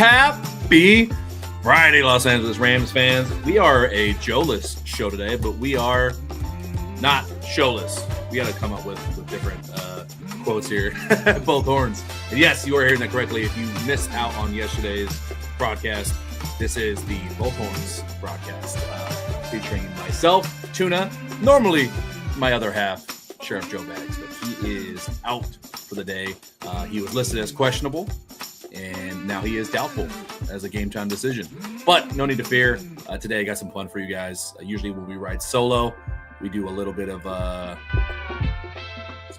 Happy Friday, Los Angeles Rams fans. We are a Joe-less show today, but we are not showless. We got to come up with different quotes here. Both horns. And yes, you are hearing that correctly. If you missed out on yesterday's broadcast, this is the Both Horns broadcast featuring myself, Tuna, normally my other half, Sheriff Joe Bags, but he is out for the day. He was listed as questionable, and now he is doubtful as a game-time decision. But no need to fear. Today I got some fun for you guys. Usually when we ride solo, we do a little bit of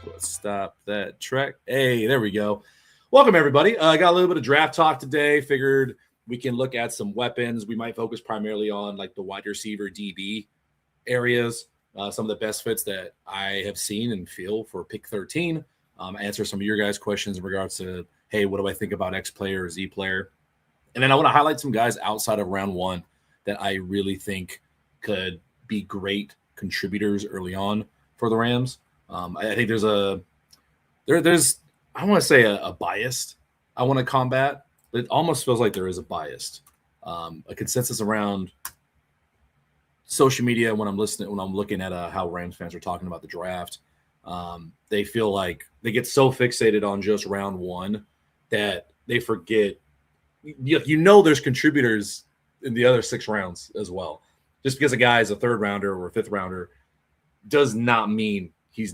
let's stop that track. Hey, there we go. Welcome, everybody. I got a little bit of draft talk today. Figured we can look at some weapons. We might focus primarily on like the wide receiver DB areas, some of the best fits that I have seen and feel for pick 13. Answer some of your guys' questions in regards to, hey, what do I think about X player or Z player? And then I want to highlight some guys outside of round one that I really think could be great contributors early on for the Rams. I think there's I want to say a bias I want to combat. It almost feels like there is a bias, a consensus around social media when I'm looking at how Rams fans are talking about the draft. They feel like they get so fixated on just round one that they forget, there's contributors in the other 6 rounds as well. Just because a guy is a 3rd rounder or a 5th rounder does not mean he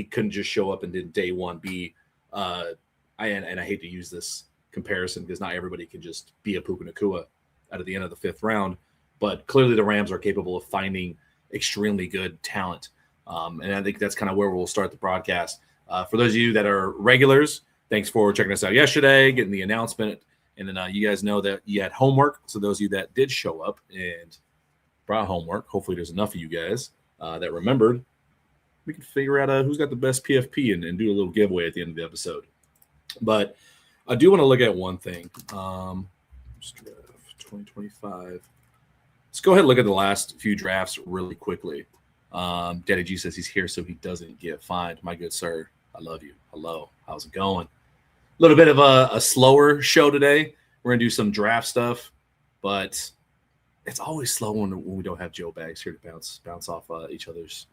couldn't just show up and did day one be, and I hate to use this comparison because not everybody can just be a Puka Nacua out of the end of the 5th round, but clearly the Rams are capable of finding extremely good talent. And I think that's kind of where we'll start the broadcast. For those of you that are regulars, thanks for checking us out yesterday, getting the announcement. And then you guys know that you had homework. So those of you that did show up and brought homework, hopefully there's enough of you guys that remembered. We can figure out who's got the best PFP and do a little giveaway at the end of the episode. But I do want to look at one thing. Draft 2025. Let's go ahead and look at the last few drafts really quickly. Daddy G says he's here so he doesn't get fined. My good sir, I love you. Hello, how's it going? A little bit of a slower show today. We're gonna do some draft stuff, but it's always slow when we don't have Joe Bags here to bounce off each other's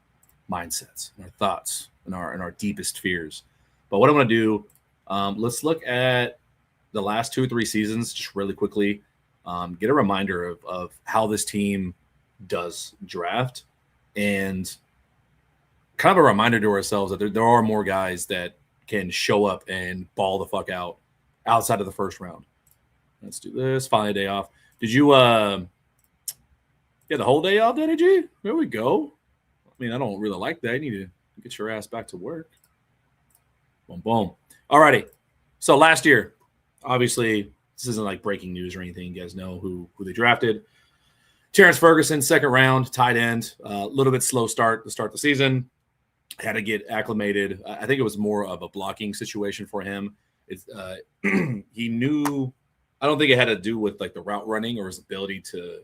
mindsets and our thoughts and our deepest fears. But what I'm gonna do, let's look at the last 2 or 3 seasons just really quickly. Get a reminder of how this team does draft. And kind of a reminder to ourselves that there are more guys that can show up and ball the fuck out outside of the 1st round. Let's do this. Finally, a day off. Did you the whole day off, Daddy G? There we go. I mean, I don't really like that. You need to get your ass back to work. Boom, boom. All righty. So last year, obviously, this isn't like breaking news or anything. You guys know who they drafted. Terrence Ferguson, 2nd round, tight end. A little bit slow start to start the season. Had to get acclimated. I think it was more of a blocking situation for him. He knew – I don't think it had to do with like the route running or his ability to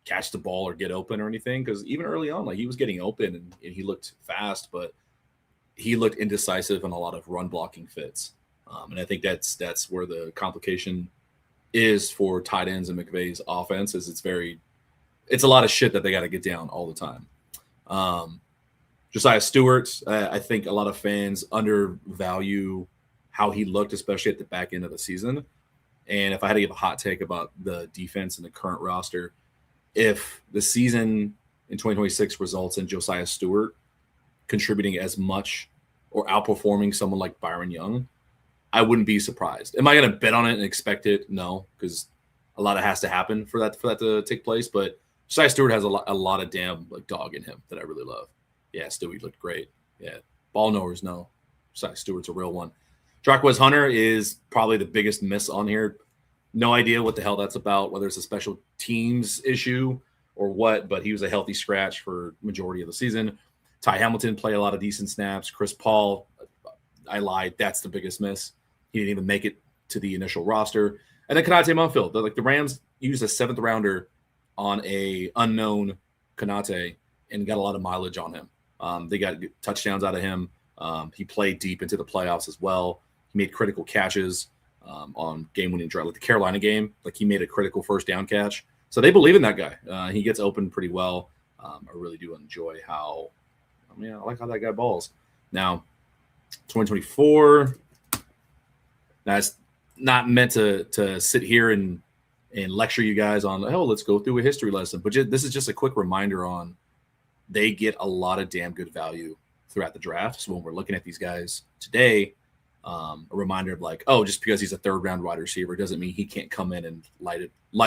catch the ball or get open or anything, because even early on, like he was getting open and he looked fast, but he looked indecisive in a lot of run blocking fits. And I think that's where the complication is for tight ends in McVay's offense. Is it's a lot of shit that they got to get down all the time. Josiah Stewart, I think a lot of fans undervalue how he looked, especially at the back end of the season. And if I had to give a hot take about the defense and the current roster, if the season in 2026 results in Josiah Stewart contributing as much or outperforming someone like Byron Young, I wouldn't be surprised. Am I going to bet on it and expect it? No, because a lot has to happen for that to take place. But Josiah Stewart has a lot of damn like dog in him that I really love. Yeah, Stewie looked great. Yeah, ball knowers know Josiah Stewart's a real one. Jarquez Hunter is probably the biggest miss on here. No idea what the hell that's about, whether it's a special teams issue or what, but he was a healthy scratch for majority of the season. Ty Hamilton played a lot of decent snaps. Chris Paul, I lied. That's the biggest miss. He didn't even make it to the initial roster. And then Konate Munfield. The Rams used a 7th rounder on a unknown Konate and got a lot of mileage on him. They got touchdowns out of him. He played deep into the playoffs as well. He made critical catches. on game-winning drive, like the Carolina game. Like he made a critical first down catch. So they believe in that guy. He gets open pretty well. I really do enjoy how, I like how that guy balls. Now, 2024, that's not meant to sit here and lecture you guys on, let's go through a history lesson. But this is just a quick reminder on they get a lot of damn good value throughout the draft. So when we're looking at these guys today, a reminder of like, just because he's a third-round wide receiver doesn't mean he can't come in and light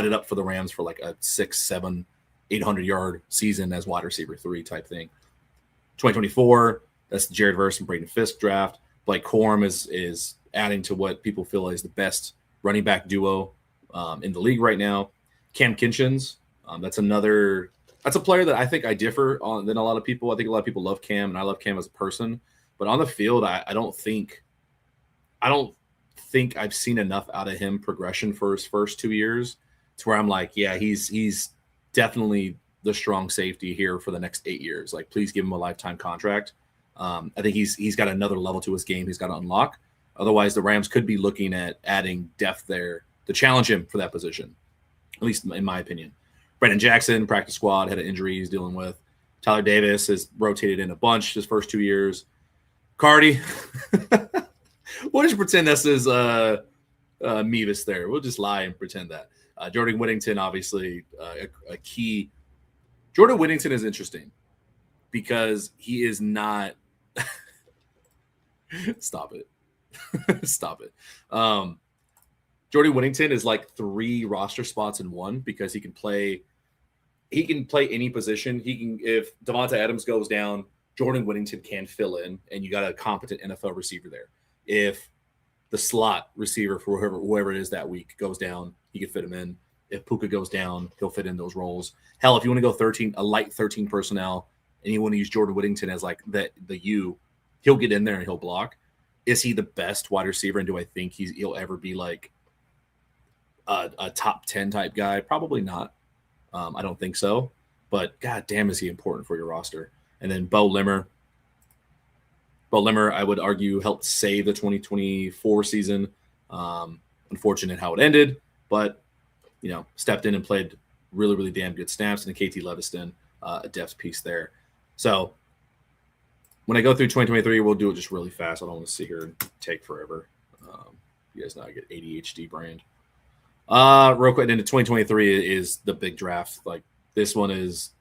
it up for the Rams for like a 6, 7, 800-yard season as wide receiver 3 type thing. 2024, that's the Jared Verse and Braden Fisk draft. Blake Corum is adding to what people feel is the best running back duo in the league right now. Cam Kinchins, that's a player that I think I differ on than a lot of people. I think a lot of people love Cam, and I love Cam as a person. But on the field, I don't think I've seen enough out of him progression for his first 2 years to where I'm like, yeah, he's definitely the strong safety here for the next 8 years. Like, please give him a lifetime contract. I think he's got another level to his game he's got to unlock. Otherwise, the Rams could be looking at adding depth there to challenge him for that position, at least in my opinion. Brendan Jackson, practice squad, had an injury he's dealing with. Tyler Davis has rotated in a bunch his first 2 years. Cardi, we'll just pretend this is Mevis there. We'll just lie and pretend that. Jordan Whittington, obviously, a key. Jordan Whittington is interesting because he is not – stop it. Stop it. Jordan Whittington is like 3 roster spots in one because he can play any position. If Devonta Adams goes down, Jordan Whittington can fill in, and you got a competent NFL receiver there. If the slot receiver for whoever it is that week goes down, he can fit him in. If Puka goes down, he'll fit in those roles. Hell, if you want to go a light 13 personnel, and you want to use Jordan Whittington as like the he'll get in there and he'll block. Is he the best wide receiver, and do I think he'll ever be like a top 10 type guy? Probably not. I don't think so. But god damn, is he important for your roster? And then Bo Limmer, I would argue, helped save the 2024 season. Unfortunate how it ended, but stepped in and played really, really damn good snaps. And KT Leviston, a depth piece there. So when I go through 2023, we'll do it just really fast. I don't want to sit here and take forever. You guys know I get ADHD brand. Real quick, into 2023 is the big draft. Like, this one is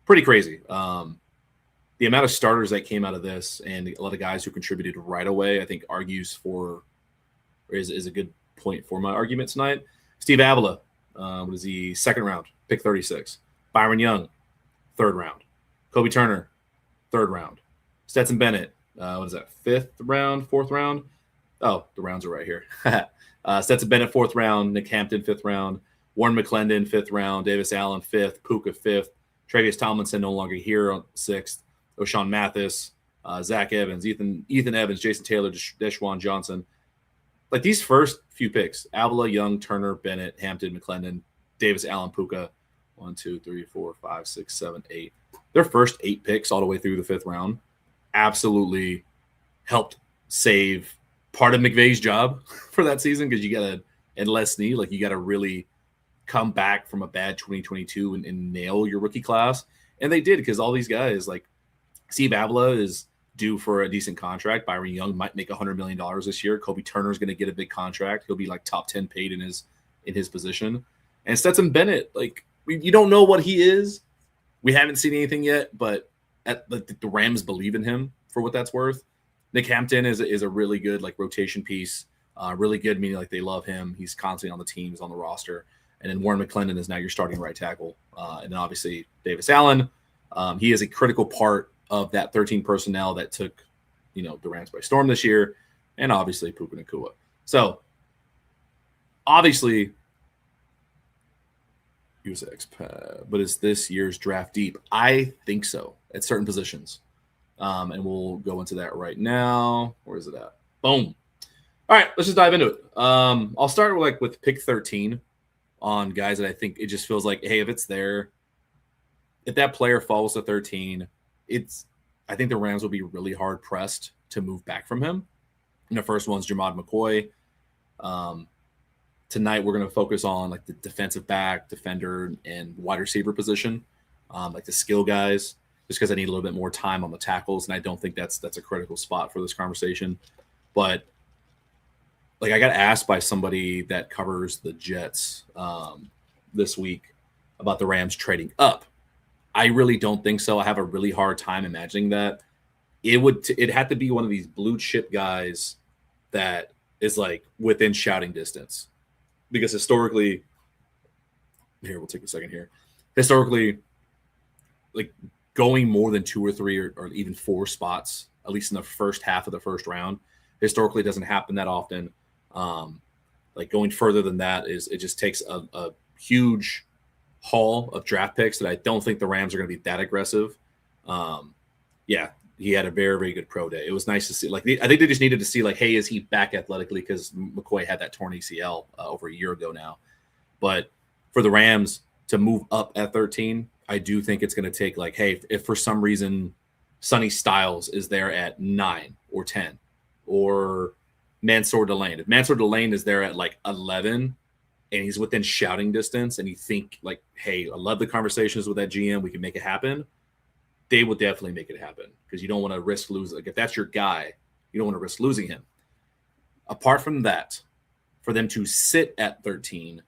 pretty crazy. The amount of starters that came out of this and a lot of guys who contributed right away, I think is a good point for my argument tonight. Steve Avila, was the second round, pick 36. Byron Young, third round. Kobe Turner, third round. Stetson Bennett, fifth round, fourth round? Oh, the rounds are right here. Stetson Bennett, fourth round. Nick Hampton, fifth round. Warren McClendon, fifth round. Davis Allen, fifth. Puka, fifth. Travius Tomlinson, no longer here, on sixth. O'Shawn Mathis, Zach Evans, Ethan Evans, Jason Taylor, Deshaun Johnson. Like, these first few picks, Avila, Young, Turner, Bennett, Hampton, McClendon, Davis Allen, Puka, 1, 2, 3, 4, 5, 6, 7, 8. Their first 8 picks all the way through the fifth round absolutely helped save part of McVay's job for that season, because and Les Snead, like, you got to really come back from a bad 2022 and nail your rookie class. And they did, because all these guys, like Steve Avila is due for a decent contract. Byron Young might make $100 million this year. Kobe Turner is going to get a big contract. He'll be like top 10 paid in his position. And Stetson Bennett, like, you don't know what he is. We haven't seen anything yet, but the Rams believe in him for what that's worth. Nick Hampton is a really good, like, rotation piece. Really good, meaning like they love him. He's constantly on the team, he's on the roster. And then Warren McClendon is now your starting right tackle. And then obviously Davis Allen. He is a critical part of that 13 personnel that took, the Rams by storm this year, and obviously Puka Nacua. So obviously he was expat, but is this year's draft deep? I think so at certain positions. And we'll go into that right now. Where is it at? Boom. All right, let's just dive into it. I'll start with pick 13 on guys that I think it just feels like, hey, if it's there, if that player falls to 13, I think the Rams will be really hard pressed to move back from him. And the first one's Jamad McCoy. Tonight we're going to focus on like the defensive back, defender, and wide receiver position, like the skill guys, just because I need a little bit more time on the tackles, and I don't think that's a critical spot for this conversation. But like I got asked by somebody that covers the Jets this week about the Rams trading up. I really don't think so. I have a really hard time imagining that. It had to be one of these blue chip guys that is like within shouting distance, because historically, here we'll take a second here. Historically, like going more than 2 or 3 or even 4 spots, at least in the first half of the first round, historically doesn't happen that often. Like going further than that it just takes a huge haul of draft picks that I don't think the Rams are going to be that aggressive. Yeah, he had a very, very good pro day. It was nice to see. Like I think they just needed to see like, hey, is he back athletically? Because McCoy had that torn ACL over a year ago now. But for the Rams to move up at 13, I do think it's going to take like, hey, if for some reason Sonny Styles is there at 9 or 10, or Mansour Delane. If Mansour Delane is there at like 11 and he's within shouting distance and you think like, hey, I love the conversations with that GM, we can make it happen, they will definitely make it happen, because you don't want to risk losing. Like if that's your guy, you don't want to risk losing him. Apart from that, for them to sit at 13,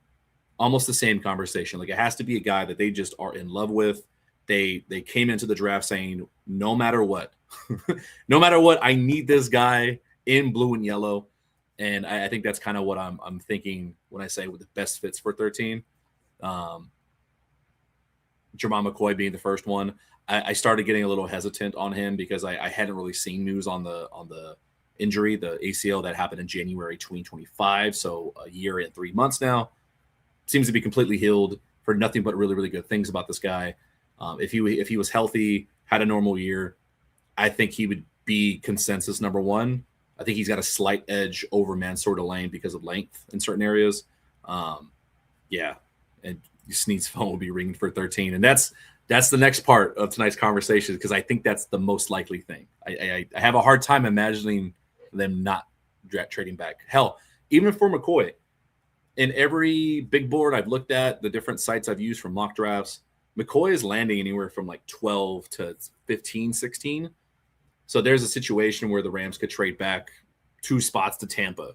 almost the same conversation. Like it has to be a guy that they just are in love with. They came into the draft saying, no matter what, no matter what, I need this guy in blue and yellow. And I think that's kind of what I'm thinking when I say with the best fits for 13. Jermon McCoy being the first one. I started getting a little hesitant on him because I hadn't really seen news on the injury, the ACL that happened in January 2025. So a year and 3 months now. Seems to be completely healed. Heard nothing but really, really good things about this guy. If he was healthy, had a normal year, I think he would be consensus number 1. I think he's got a slight edge over Mansour Delane because of length in certain areas. Yeah, and Snead's phone will be ringing for 13, and that's the next part of tonight's conversation, because I think that's the most likely thing. I have a hard time imagining them not trading back. Hell, even for McCoy, in every big board I've looked at, the different sites I've used for mock drafts, McCoy is landing anywhere from like 12 to 15, 16. So there's a situation where the Rams could trade back 2 spots to Tampa,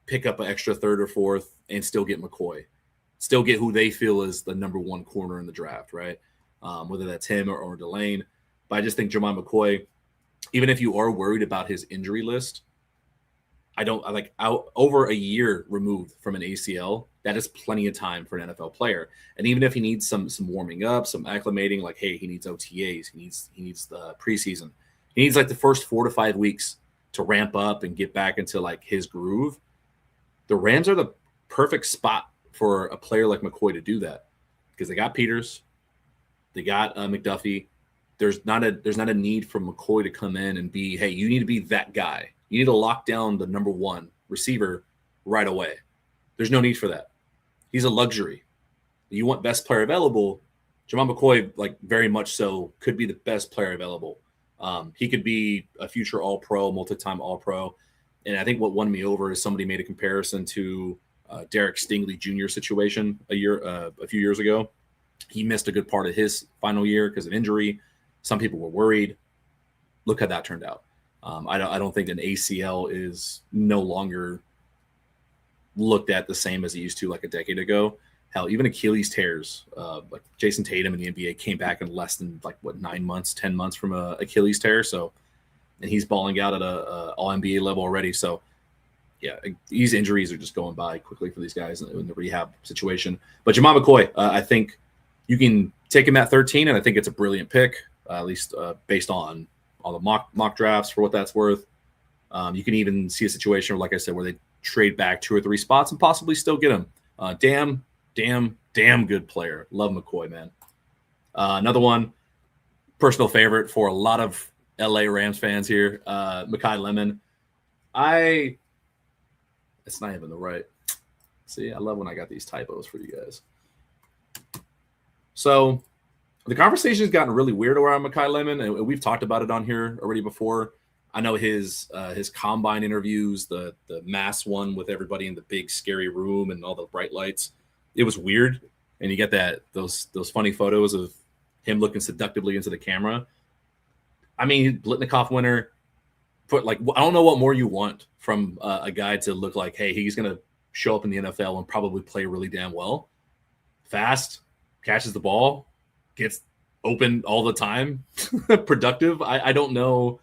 pick up an extra 3rd or 4th, and still get McCoy. Still get who they feel is the number 1 corner in the draft, right? Whether that's him or Delane. But I just think Jermon McCoy, even if you are worried about his injury list, over a year removed from an ACL, that is plenty of time for an NFL player. And even if he needs some warming up, some acclimating, like, hey, he needs OTAs, he needs the preseason. He needs like the first 4 to 5 weeks to ramp up and get back into like his groove. The Rams are the perfect spot for a player like McCoy to do that, because they got Peters, they got McDuffie. There's not a need for McCoy to come in and be, hey, you need to be that guy. You need to lock down the number 1 receiver right away. There's no need for that. He's a luxury. You want best player available. Jermon McCoy, like very much so, could be the best player available. He could be a future All-Pro, multi-time All-Pro. And I think what won me over is somebody made a comparison to Derek Stingley Jr. situation a few years ago. He missed a good part of his final year because of injury. Some people were worried. Look how that turned out. I don't think an ACL is no longer looked at the same as it used to like a decade ago. Hell, even Achilles tears, like Jason Tatum in the NBA came back in less than 9 months, 10 months from a Achilles tear. So, and he's balling out at a all NBA level already. So yeah, these injuries are just going by quickly for these guys in the rehab situation. But Jermon McCoy, I think you can take him at 13, and I think it's a brilliant pick, at least based on all the mock drafts for what that's worth. You can even see a situation, like I said, where they trade back 2 or 3 spots and possibly still get him. Damn good player. Love McCoy, man. Another one, personal favorite for a lot of LA Rams fans here, Mekhi Lemon. It's not even the right. See, I love when I got these typos for you guys. So the conversation has gotten really weird around Mekhi Lemon, and we've talked about it on here already before. I know his combine interviews, the mass one with everybody in the big scary room and all the bright lights. It was weird, and you get those funny photos of him looking seductively into the camera. I mean, Blitnikoff winner. I don't know what more you want from a guy to look like, hey, he's gonna show up in the NFL and probably play really damn well, fast, catches the ball, gets open all the time, productive. I don't know.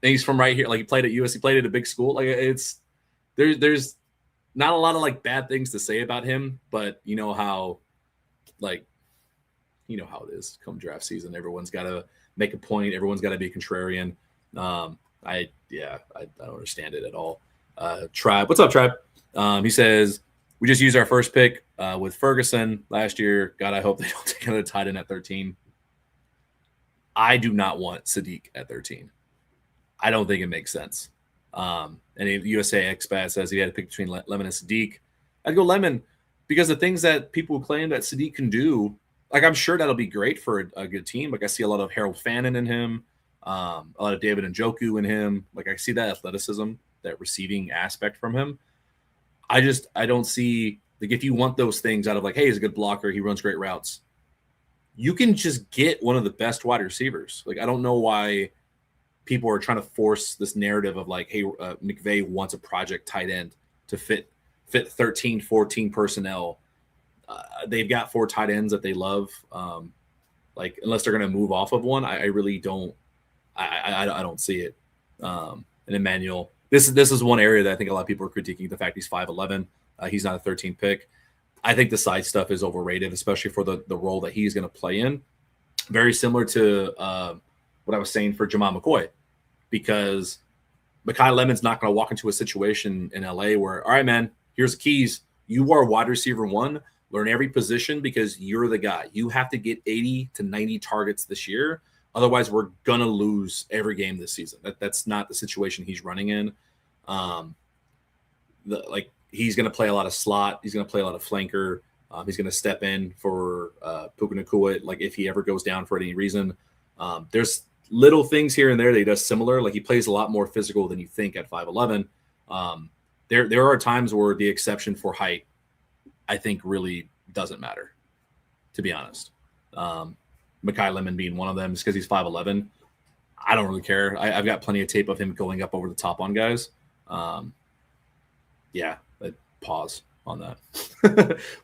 And he's from right here. Like he played at USC, played at a big school. Like there's not a lot of like bad things to say about him, but you know how it is come draft season. Everyone's got to make a point. Everyone's got to be a contrarian. I don't understand it at all. Tribe, what's up, Tribe? He says we just used our first pick with Ferguson last year. God, I hope they don't take another tight end at 13. I do not want Sadiq at 13. I don't think it makes sense. And USA Expat says he had to pick between Lemon and Sadiq. I'd go Lemon because the things that people claim that Sadiq can do, like I'm sure that'll be great for a good team. Like I see a lot of Harold Fannin in him, a lot of David Njoku in him. Like I see that athleticism, that receiving aspect from him. I don't see, like, if you want those things out of like, hey, he's a good blocker, he runs great routes, you can just get one of the best wide receivers. Like I don't know why people are trying to force this narrative of like, hey, McVay wants a project tight end to fit 13, 14 personnel. They've got 4 tight ends that they love. Like unless they're going to move off of one, I really don't. I don't see it. And Emmanuel, this is one area that I think a lot of people are critiquing the fact he's 5'11". He's not a 13 pick. I think the side stuff is overrated, especially for the role that he's going to play in. Very similar to what I was saying for Jamal McCoy, because Mekhi Lemon's not going to walk into a situation in LA where, all right, man, here's the keys. You are wide receiver 1. Learn every position because you're the guy. You have to get 80 to 90 targets this year. Otherwise, we're going to lose every game this season. That's not the situation he's running in. He's going to play a lot of slot. He's going to play a lot of flanker. He's going to step in for Puka Nacua, like if he ever goes down for any reason. There's little things here and there that he does similar. Like he plays a lot more physical than you think at 5'11". There are times where the exception for height, I think, really doesn't matter, to be honest. Mekhi Lemon being one of them is because he's 5'11". I don't really care. I've got plenty of tape of him going up over the top on guys. Pause on that.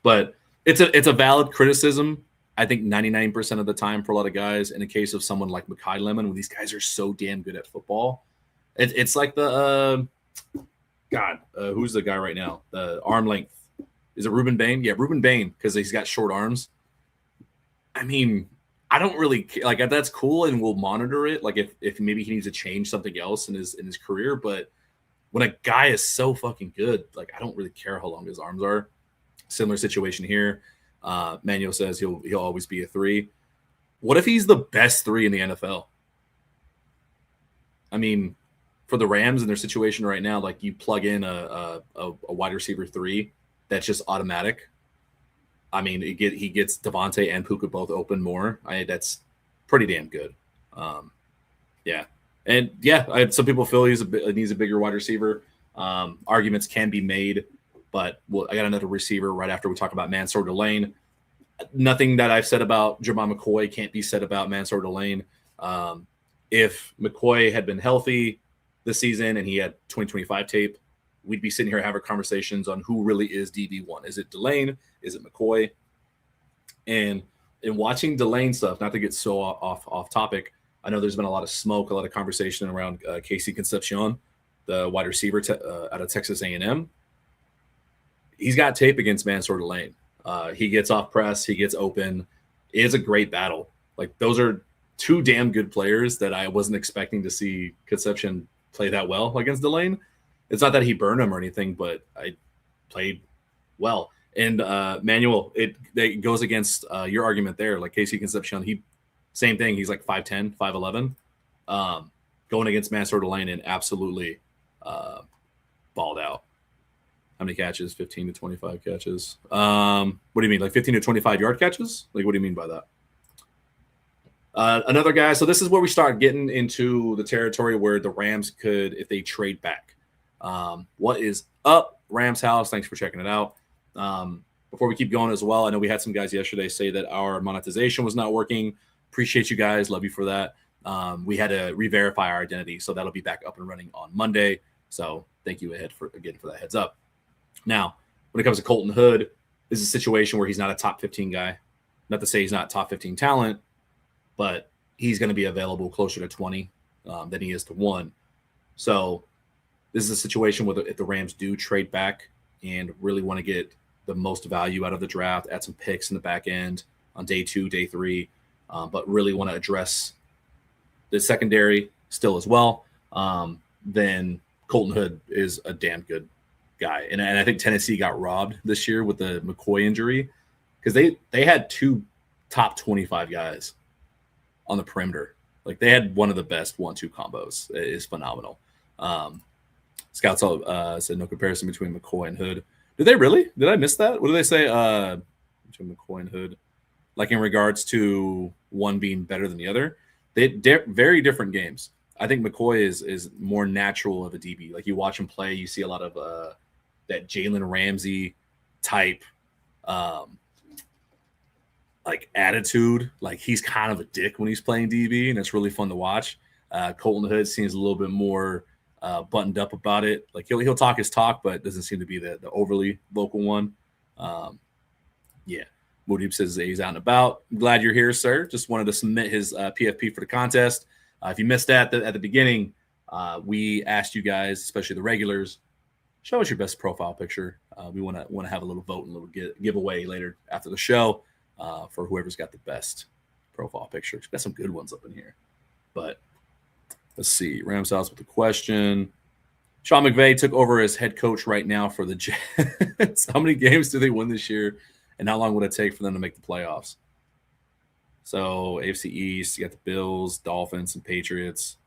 But it's a valid criticism. I think 99% of the time for a lot of guys. In the case of someone like Mekhi Lemon, when these guys are so damn good at football, it's like the who's the guy right now? The arm length. Is it Ruben Bain? Yeah, Ruben Bain, because he's got short arms. I mean, I don't really like that's cool, and we'll monitor it. Like if maybe he needs to change something else in his career, but when a guy is so fucking good, like I don't really care how long his arms are. Similar situation here. Manuel says he'll always be a 3. What if he's the best 3 in the NFL? I mean, for the Rams in their situation right now, like you plug in a wide receiver 3 that's just automatic. I mean, he gets Devontae and Puka both open more. That's pretty damn good. Some people feel he needs a bigger wide receiver. Arguments can be made, but I got another receiver right after we talk about Mansour Delane. Nothing that I've said about Jamal McCoy can't be said about Mansour Delane. If McCoy had been healthy this season and he had 2025 tape, we'd be sitting here having conversations on who really is DB1. Is it Delane? Is it McCoy? And in watching Delane stuff, not to get so off topic, I know there's been a lot of smoke, a lot of conversation around Casey Concepcion, the wide receiver out of Texas A&M. He's got tape against Mansour Delane. He gets off press. He gets open. It's a great battle. Like those are 2 damn good players that I wasn't expecting to see Concepcion play that well against Delane. It's not that he burned him or anything, but I played well. And Manuel, it goes against your argument there. Like Casey Concepcion, same thing. He's like 5'10", 5'11", going against Mansour Delane and absolutely balled out. How many catches? 15 to 25 catches. What do you mean? Like 15 to 25 yard catches? Like, what do you mean by that? Another guy. So this is where we start getting into the territory where the Rams could, if they trade back. What is up, Rams House? Thanks for checking it out. Before we keep going as well, I know we had some guys yesterday say that our monetization was not working. Appreciate you guys. Love you for that. We had to re-verify our identity, so that'll be back up and running on Monday. So thank you for that heads up. Now, when it comes to Colton Hood, this is a situation where he's not a top 15 guy. Not to say he's not top 15 talent, but he's going to be available closer to 20 than he is to 1. So this is a situation where if the Rams do trade back and really want to get the most value out of the draft, add some picks in the back end on day 2, day 3, but really want to address the secondary still as well, then Colton Hood is a damn good guy. And I think Tennessee got robbed this year with the McCoy injury because they had 2 top 25 guys on the perimeter. Like they had one of the best 1-2 combos. It is phenomenal. Scouts all said no comparison between McCoy and Hood. Did they really? Did I miss that? What did they say between McCoy and Hood? Like in regards to one being better than the other? They're very different games. I think McCoy is more natural of a DB. Like you watch him play, you see a lot of that Jalen Ramsey type like attitude. Like he's kind of a dick when he's playing DB, and it's really fun to watch. Colton Hood seems a little bit more buttoned up about it. Like he'll talk his talk, but doesn't seem to be the overly vocal one. Yeah. Moody says he's out and about. Glad you're here, sir. Just wanted to submit his PFP for the contest. If you missed that at the beginning, we asked you guys, especially the regulars, show us your best profile picture. We want to have a little vote and a little giveaway later after the show for whoever's got the best profile picture. We've got some good ones up in here. But let's see. Rams House with the question. Sean McVay took over as head coach right now for the Jets. How many games do they win this year? And how long would it take for them to make the playoffs? So AFC East, you got the Bills, Dolphins, and Patriots.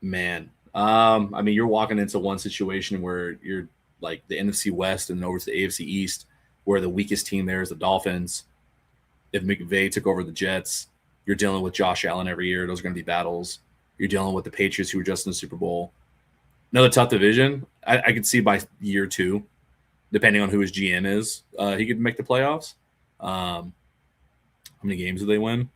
Man, I mean, you're walking into one situation where you're like the NFC West and over to the AFC East, where the weakest team there is the Dolphins. If McVay took over the Jets, you're dealing with Josh Allen every year. Those are going to be battles. You're dealing with the Patriots who were just in the Super Bowl. Another tough division. I could see by year 2, depending on who his GM is, he could make the playoffs. How many games do they win?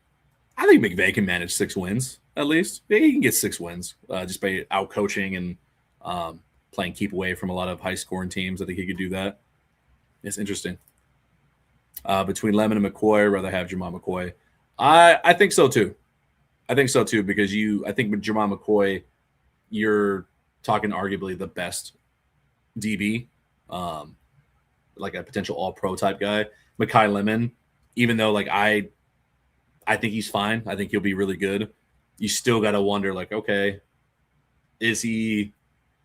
I think McVay can manage 6 wins at least. He can get 6 wins just by out coaching and playing keep away from a lot of high scoring teams. I think he could do that. It's interesting. Between Lemon and McCoy, I'd rather have Jamal McCoy. I think so too. Because I think with Jamal McCoy, you're talking arguably the best DB, like a potential all-pro type guy. Mekhi Lemon, even though like I think he's fine. I think he'll be really good. You still got to wonder, like, okay, is he?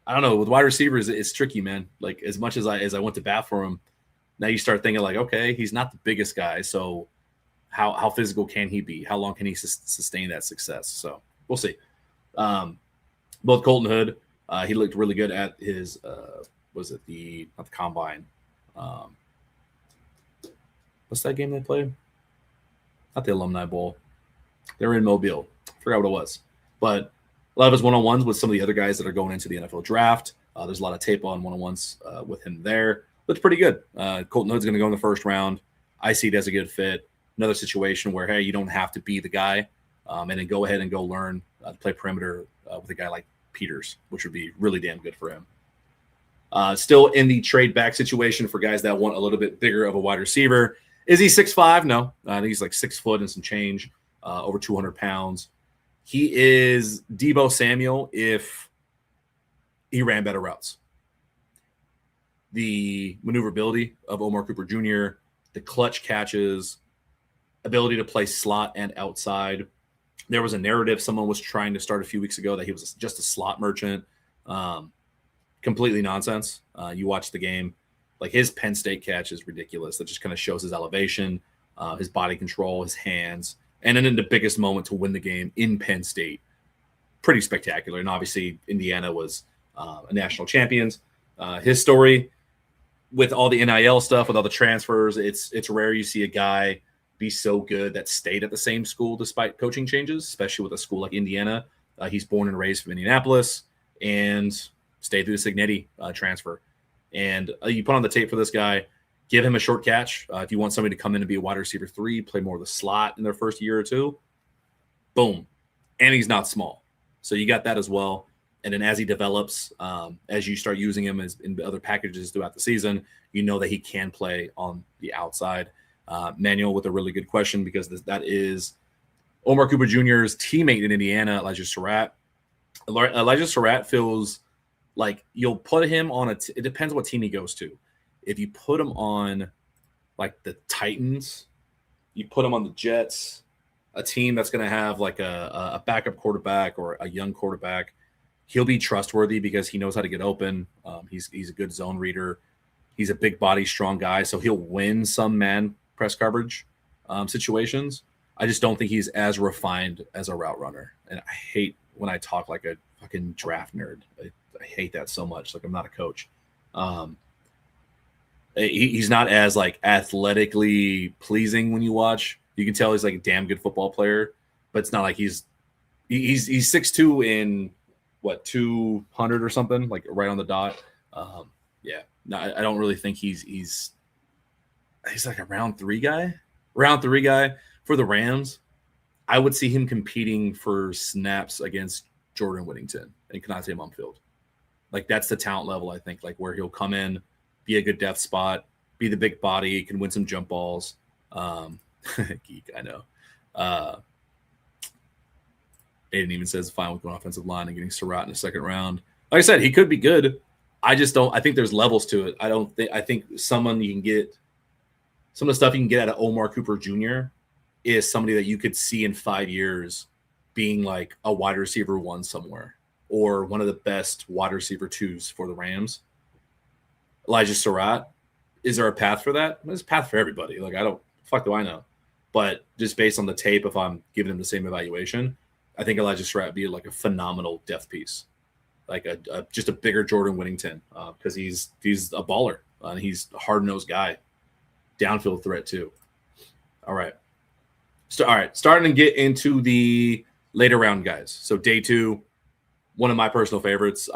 I don't know. With wide receivers, it's tricky, man. Like as much as I went to bat for him, now you start thinking like, okay, he's not the biggest guy, so how physical can he be? How long can he sustain that success? So we'll see. Both Colton Hood, he looked really good at his not the combine? What's that game they played? Not the Alumni Bowl. They were in Mobile. Forgot what it was. But a lot of his one-on-ones with some of the other guys that are going into the NFL draft. There's a lot of tape on one-on-ones with him there. Looks pretty good. Colton Hood's going to go in the first round. I see it as a good fit. Another situation where, hey, you don't have to be the guy, and then go ahead and go learn to play perimeter with a guy like Peters, which would be really damn good for him. Still in the trade back situation for guys that want a little bit bigger of a wide receiver. Is he 6'5"? No. I think he's like 6 foot and some change, over 200 pounds. He is Deebo Samuel if he ran better routes. The maneuverability of Omar Cooper Jr., the clutch catches, ability to play slot and outside. There was a narrative someone was trying to start a few weeks ago that he was just a slot merchant. Completely nonsense. You watch the game. Like his Penn State catch is ridiculous. That just kind of shows his elevation, his body control, his hands. And then in the biggest moment to win the game in Penn State, pretty spectacular. And obviously Indiana was a national champions. His story with all the NIL stuff, with all the transfers, it's rare you see a guy be so good that stayed at the same school despite coaching changes, especially with a school like Indiana. He's born and raised from Indianapolis and stayed through the Cignetti transfer. And you put on the tape for this guy, give him a short catch. If you want somebody to come in and be a wide receiver 3, play more of the slot in their first year or two, boom. And he's not small. So you got that as well. And then as he develops, as you start using him in other packages throughout the season, you know that he can play on the outside. Manuel with a really good question, because that is Omar Cooper Jr.'s teammate in Indiana, Elijah Surratt. Elijah Surratt feels like you'll put him on it depends what team he goes to. If you put him on like the Titans, you put him on the Jets, a team that's going to have like a backup quarterback or a young quarterback, he'll be trustworthy because he knows how to get open. He's a good zone reader. He's a big body, strong guy, so he'll win some man press coverage situations. I just don't think he's as refined as a route runner. And I hate when I talk like a fucking draft nerd. I hate that so much. Like, I'm not a coach. He's not as like athletically pleasing when you watch. You can tell he's like a damn good football player, but it's not like he's 6'2" in what, 200 or something, like right on the dot. Yeah, no, I don't really think he's like a round three guy for the Rams. I would see him competing for snaps against Jordan Whittington and Konate Mumfield. Like, that's the talent level, I think, like where he'll come in, be a good depth spot, be the big body, can win some jump balls. Geek, I know. Aiden even says fine with going offensive line and getting Surratt in the second round. Like I said, he could be good. I think there's levels to it. I think someone you can get, some of the stuff you can get out of Omar Cooper Jr. is somebody that you could see in 5 years being like a wide receiver 1 somewhere, or one of the best wide receiver 2s for the Rams. Elijah Surratt, is there a path for that? There's a path for everybody. Like, fuck do I know? But just based on the tape, if I'm giving him the same evaluation, I think Elijah Surratt would be like a phenomenal depth piece, like just a bigger Jordan Whittington, because he's a baller and he's a hard-nosed guy, downfield threat too. All right, starting to get into the later round guys. So day 2, one of my personal favorites.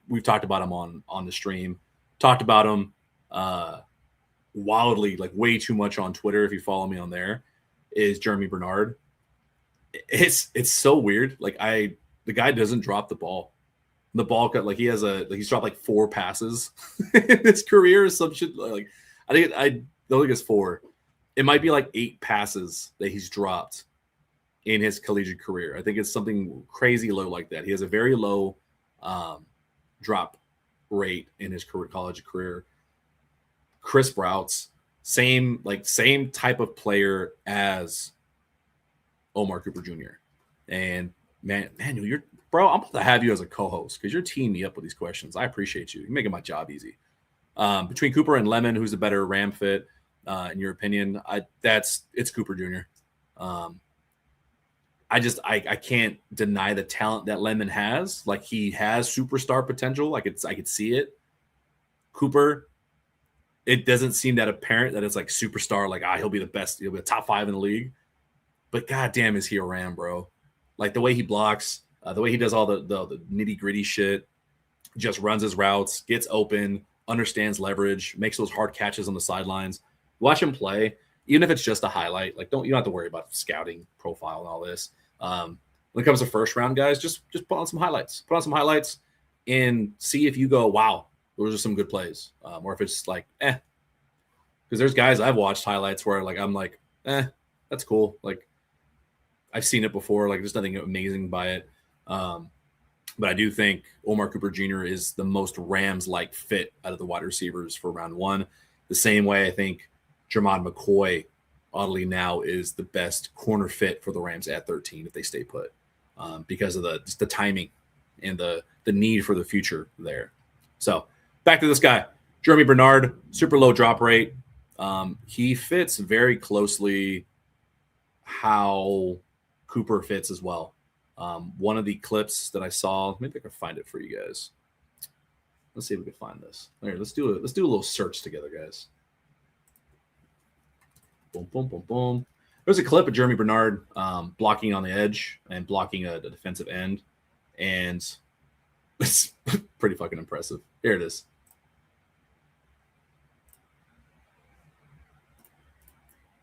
We've talked about him on the stream, talked about him wildly, like way too much on Twitter. If you follow me on there, is Jeremy Bernard. It's so weird. Like, the guy doesn't drop the ball. The ball cut, like he's dropped like 4 passes in his career or some shit. Like, I don't think it's 4. It might be like 8 passes that he's dropped in his collegiate career. I think it's something crazy low like that. He has a very low drop rate in his college career. Crisp routes, same type of player as Omar Cooper Jr. And man, bro, I'm about to have you as a co-host because you're teeing me up with these questions. I appreciate you. You're making my job easy. Between Cooper and Lemon, who's a better Ram fit, in your opinion? It's Cooper Jr. I can't deny the talent that Lemon has. Like, he has superstar potential. I could see it. Cooper, it doesn't seem that apparent that it's like superstar. Like, he'll be the best. He'll be the top 5 in the league. But goddamn, is he a Ram, bro? Like, the way he blocks, the way he does all the nitty gritty shit, just runs his routes, gets open, understands leverage, makes those hard catches on the sidelines. Watch him play, even if it's just a highlight. Like, you don't have to worry about scouting profile and all this. When it comes to first round guys, just put on some highlights. Put on some highlights and see if you go, wow, those are some good plays. Or if it's like, because there's guys I've watched highlights where like I'm like, that's cool. Like, I've seen it before. Like, there's nothing amazing by it. But I do think Omar Cooper Jr. is the most Rams-like fit out of the wide receivers for round 1. The same way I think Jermod McCoy, oddly now, is the best corner fit for the Rams at 13 if they stay put, because of the timing and the need for the future there. So back to this guy, Jeremy Bernard, super low drop rate. He fits very closely how Cooper fits as well. One of the clips that I saw, maybe I can find it for you guys. Let's see if we can find this. All right, let's do a little search together, guys. Boom, boom, boom, boom. There's a clip of Jeremy Bernard blocking on the edge and blocking a defensive end, and it's pretty fucking impressive. Here it is.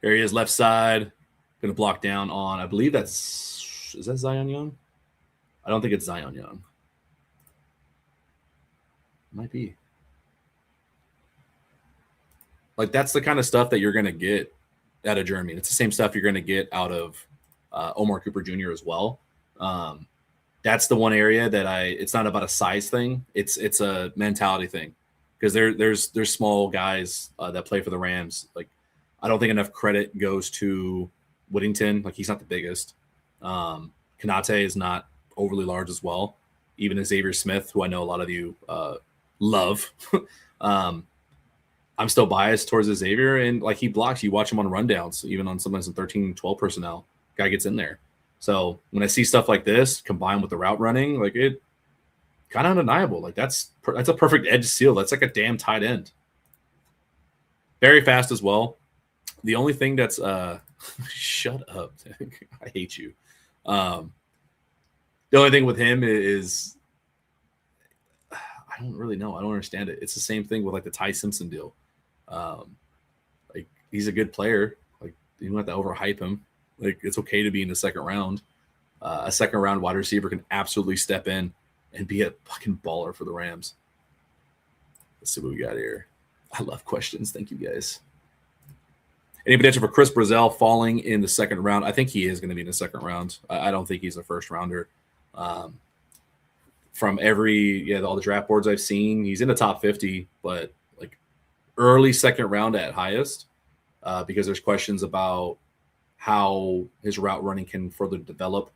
Here he is, left side, going to block down on, I believe is that Zion Young? I don't think it's Zion Young. Might be. Like, that's the kind of stuff that you're going to get out of Jeremy. It's the same stuff you're going to get out of Omar Cooper Jr. as well. That's the one area that it's not about a size thing. It's a mentality thing, because there's small guys that play for the Rams. Like, I don't think enough credit goes to Whittington. Like, he's not the biggest. Kanate is not overly large as well. Even Xavier Smith, who I know a lot of you love. I'm still biased towards Xavier, and like, he blocks. You watch him on rundowns, even on sometimes in 13-12 personnel. Guy gets in there. So when I see stuff like this combined with the route running, like, it kind of undeniable. Like, that's a perfect edge seal. That's like a damn tight end. Very fast as well. The only thing that's shut up. I hate you. The only thing with him is I don't really know. I don't understand it. It's the same thing with like the Ty Simpson deal. Like, he's a good player. Like, you don't have to overhype him. Like, it's okay to be in the second round. A second round wide receiver can absolutely step in and be a fucking baller for the Rams. Let's see what we got here. I love questions. Thank you, guys. Any potential for Chris Brazzell falling in the second round? I think he is going to be in the second round. I don't think he's a first rounder. From all the draft boards I've seen, he's in the top 50, but like early second round at highest, because there's questions about how his route running can further develop.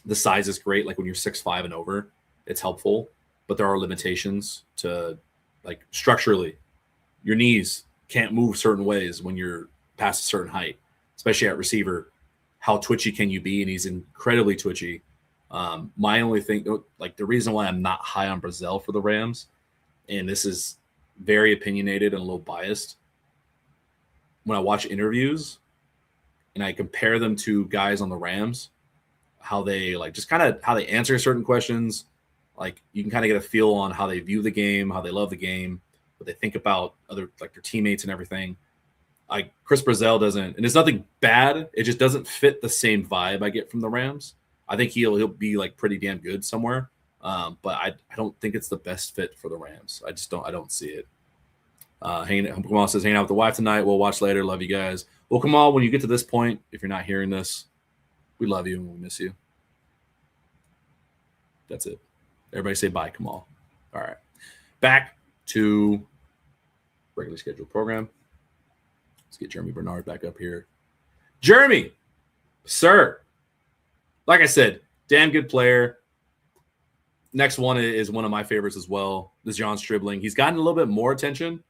The size is great. Like, when you're 6'5" and over, it's helpful, but there are limitations to, like, structurally, your knees can't move certain ways when you're past a certain height, especially at receiver. How twitchy can you be? And he's incredibly twitchy. My only thing, like, the reason why I'm not high on Brazzell for the Rams, and this is very opinionated and a little biased, when I watch interviews and I compare them to guys on the Rams, how they how they answer certain questions, like, you can kind of get a feel on how they view the game, how they love the game, what they think about other, like, their teammates and everything. Like, Chris Brazzell doesn't, and it's nothing bad. It just doesn't fit the same vibe I get from the Rams. I think he'll be like pretty damn good somewhere, but I don't think it's the best fit for the Rams. I don't see it. Kamal says, hanging out with the wife tonight. We'll watch later. Love you guys. Well, Kamal, when you get to this point, if you're not hearing this, we love you and we miss you. That's it. Everybody say bye, Kamal. All right. Back to regularly scheduled program. Let's get Jeremy Bernard back up here. Jeremy, sir. Like I said, damn good player. Next one is one of my favorites as well. This John Stribling. He's gotten a little bit more attention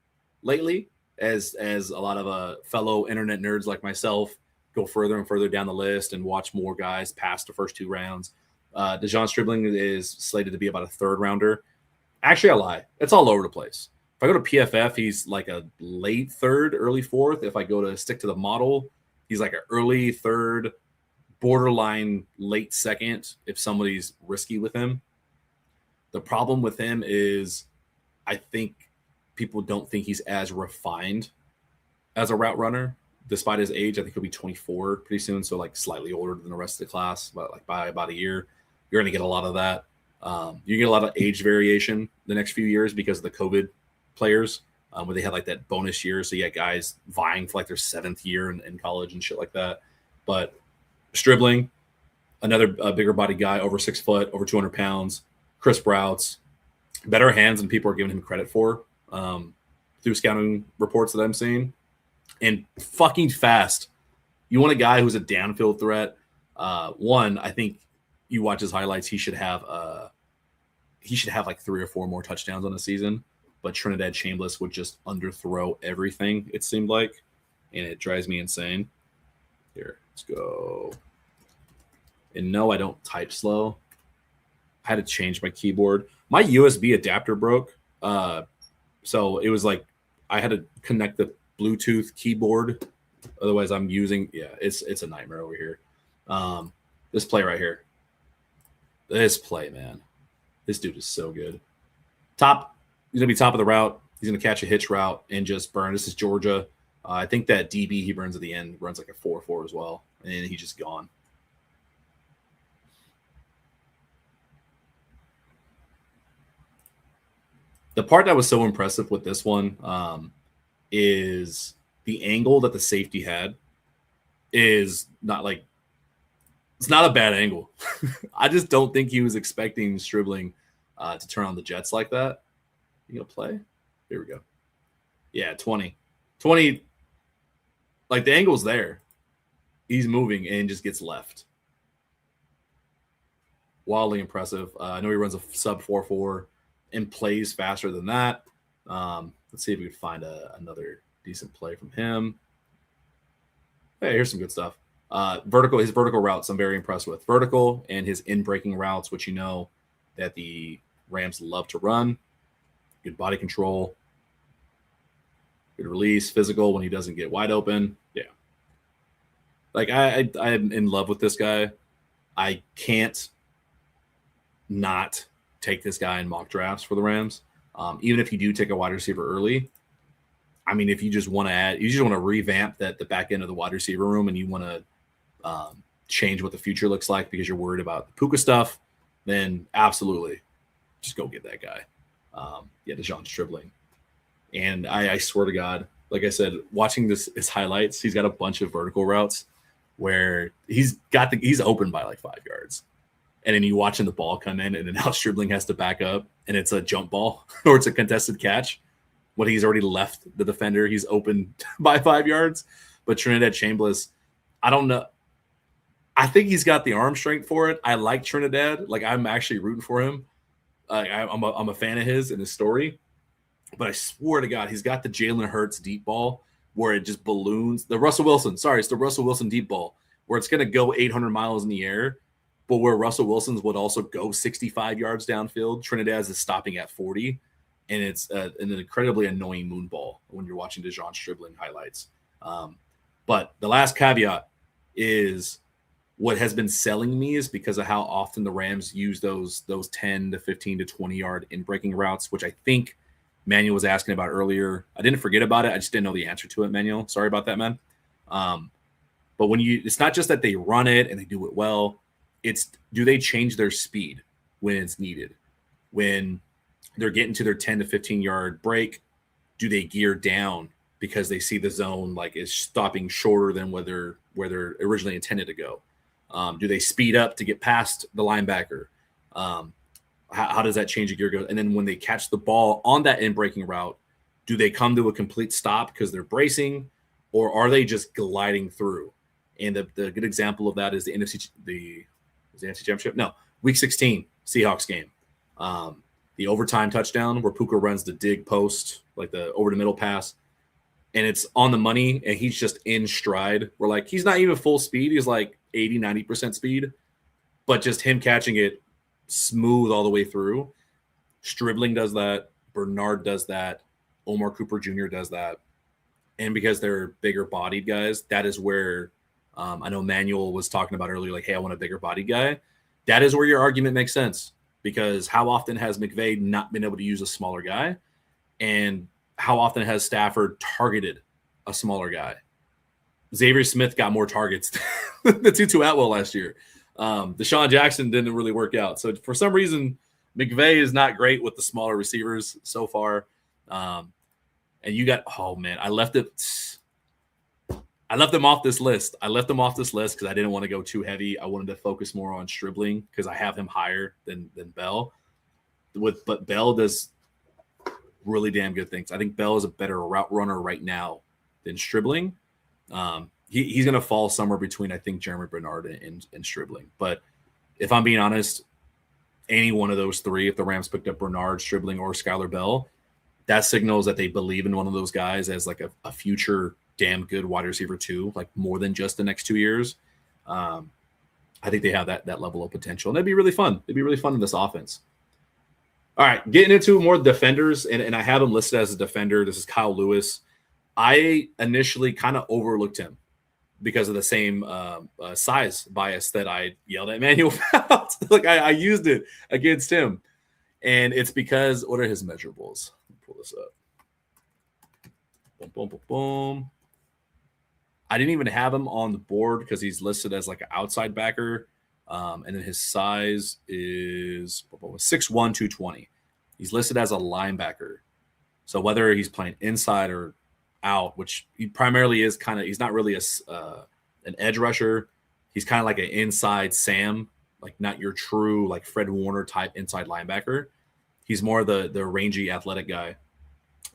lately as a lot of fellow internet nerds like myself go further and further down the list and watch more guys past the first two rounds. DeJon Stribling is slated to be about a third rounder. Actually, I lie. It's all over the place. If I go to PFF, he's like a late third, early fourth. If I go to stick to the model, he's like an early third, borderline late second if somebody's risky with him. The problem with him is I think people don't think he's as refined as a route runner. Despite his age, I think he'll be 24 pretty soon, so like slightly older than the rest of the class, but like by about a year. You're going to get a lot of that. You get a lot of age variation the next few years because of the COVID players, where they had like that bonus year. So you had guys vying for like their seventh year in college and shit like that. But Stribling, another bigger body guy, over 6 foot, over 200 pounds, crisp routes, better hands than people are giving him credit for through scouting reports that I'm seeing, and fucking fast. You want a guy who's a downfield threat. I think you watch his highlights, he should have like 3 or 4 more touchdowns on the season, but Trinidad Chambliss would just underthrow everything, it seemed like, and it drives me insane. Here, let's go. And no, I don't type slow. I had to change my keyboard. My USB adapter broke. So it was like I had to connect the Bluetooth keyboard Otherwise, I'm using it's a nightmare over here. This play right here. This play, man. This dude is so good. He's gonna be top of the route. He's gonna catch a hitch route and just burn. This is Georgia. I think that DB he burns at the end runs like a 4.4 as well, and he's just gone. The part that was so impressive with this one is the angle that the safety had is not like it's not a bad angle. I just don't think he was expecting Stribling to turn on the Jets like that. You gonna play? Here we go. Yeah, 20. Like the angle's there. He's moving and just gets left. Wildly impressive. I know he runs a sub 4.4 and plays faster than that. Let's see if we can find another decent play from him. Hey, here's some good stuff. His vertical routes I'm very impressed with. Vertical and his in-breaking routes, which you know that the Rams love to run. Good body control. Good release. Physical when he doesn't get wide open. Yeah. Like I'm in love with this guy. I can't not take this guy in mock drafts for the Rams. Even if you do take a wide receiver early, I mean, if you just want to revamp the back end of the wide receiver room and you want to change what the future looks like because you're worried about the Puka stuff, then absolutely just go get that guy. DeJon Stribling. And I swear to God, like I said, watching his highlights, he's got a bunch of vertical routes where he's open by like 5 yards. And then you watching the ball come in, and then now Stribling has to back up, and it's a jump ball or it's a contested catch. When he's already left the defender, he's open by 5 yards. But Trinidad Chambliss, I don't know. I think he's got the arm strength for it. I like Trinidad. Like I'm actually rooting for him. I'm a fan of his and his story. But I swear to God, he's got the Jalen Hurts deep ball where it just balloons. It's the Russell Wilson deep ball where it's going to go 800 miles in the air. But where Russell Wilson's would also go 65 yards downfield, Trinidad's is stopping at 40, and it's an incredibly annoying moon ball when you're watching DeJon Stribling highlights. But the last caveat is what has been selling me is because of how often the Rams use those 10 to 15 to 20 yard in breaking routes, which I think Manuel was asking about earlier. I didn't forget about it. I just didn't know the answer to it, Manuel. Sorry about that, man. But it's not just that they run it and they do it well. It's do they change their speed when it's needed? When they're getting to their 10 to 15 yard break, do they gear down because they see the zone like is stopping shorter than where they're originally intended to go? Do they speed up to get past the linebacker? How does that change a gear go? And then when they catch the ball on that in breaking route, do they come to a complete stop because they're bracing, or are they just gliding through? And the good example of that is the NFC Championship? No, Week 16 Seahawks game. The overtime touchdown where Puka runs the dig post, like the over the middle pass, and it's on the money, and he's just in stride. We're like, he's not even full speed. He's like 80, 90% speed, but just him catching it smooth all the way through. Stribling does that. Bernard does that. Omar Cooper Jr. does that. And because they're bigger bodied guys, that is where I know Manuel was talking about earlier, like, hey, I want a bigger body guy. That is where your argument makes sense, because how often has McVay not been able to use a smaller guy? And how often has Stafford targeted a smaller guy? Xavier Smith got more targets than Tutu Atwell last year. Deshaun Jackson didn't really work out. So for some reason, McVay is not great with the smaller receivers so far. And you got, oh man, I left them off this list. Because I didn't want to go too heavy. I wanted to focus more on Stribling because I have him higher than Bell. But Bell does really damn good things. I think Bell is a better route runner right now than Stribling. He's going to fall somewhere between, I think, Jeremy Bernard and Stribling. But if I'm being honest, any one of those three, if the Rams picked up Bernard, Stribling, or Skylar Bell, that signals that they believe in one of those guys as like a future damn good wide receiver too, like more than just the next 2 years. I think they have that level of potential. And that'd be really fun. It'd be really fun in this offense. All right, getting into more defenders, and I have him listed as a defender. This is Kyle Lewis. I initially kind of overlooked him because of the same size bias that I yelled at Manuel about. Like I used it against him. And it's because, what are his measurables? Pull this up. Boom, boom, boom, boom. I didn't even have him on the board because he's listed as like an outside backer. And then his size is 6'1", 220. He's listed as a linebacker. So whether he's playing inside or out, which he primarily is he's not really an edge rusher. He's kind of like an inside Sam, like not your true like Fred Warner type inside linebacker. He's more the rangy athletic guy.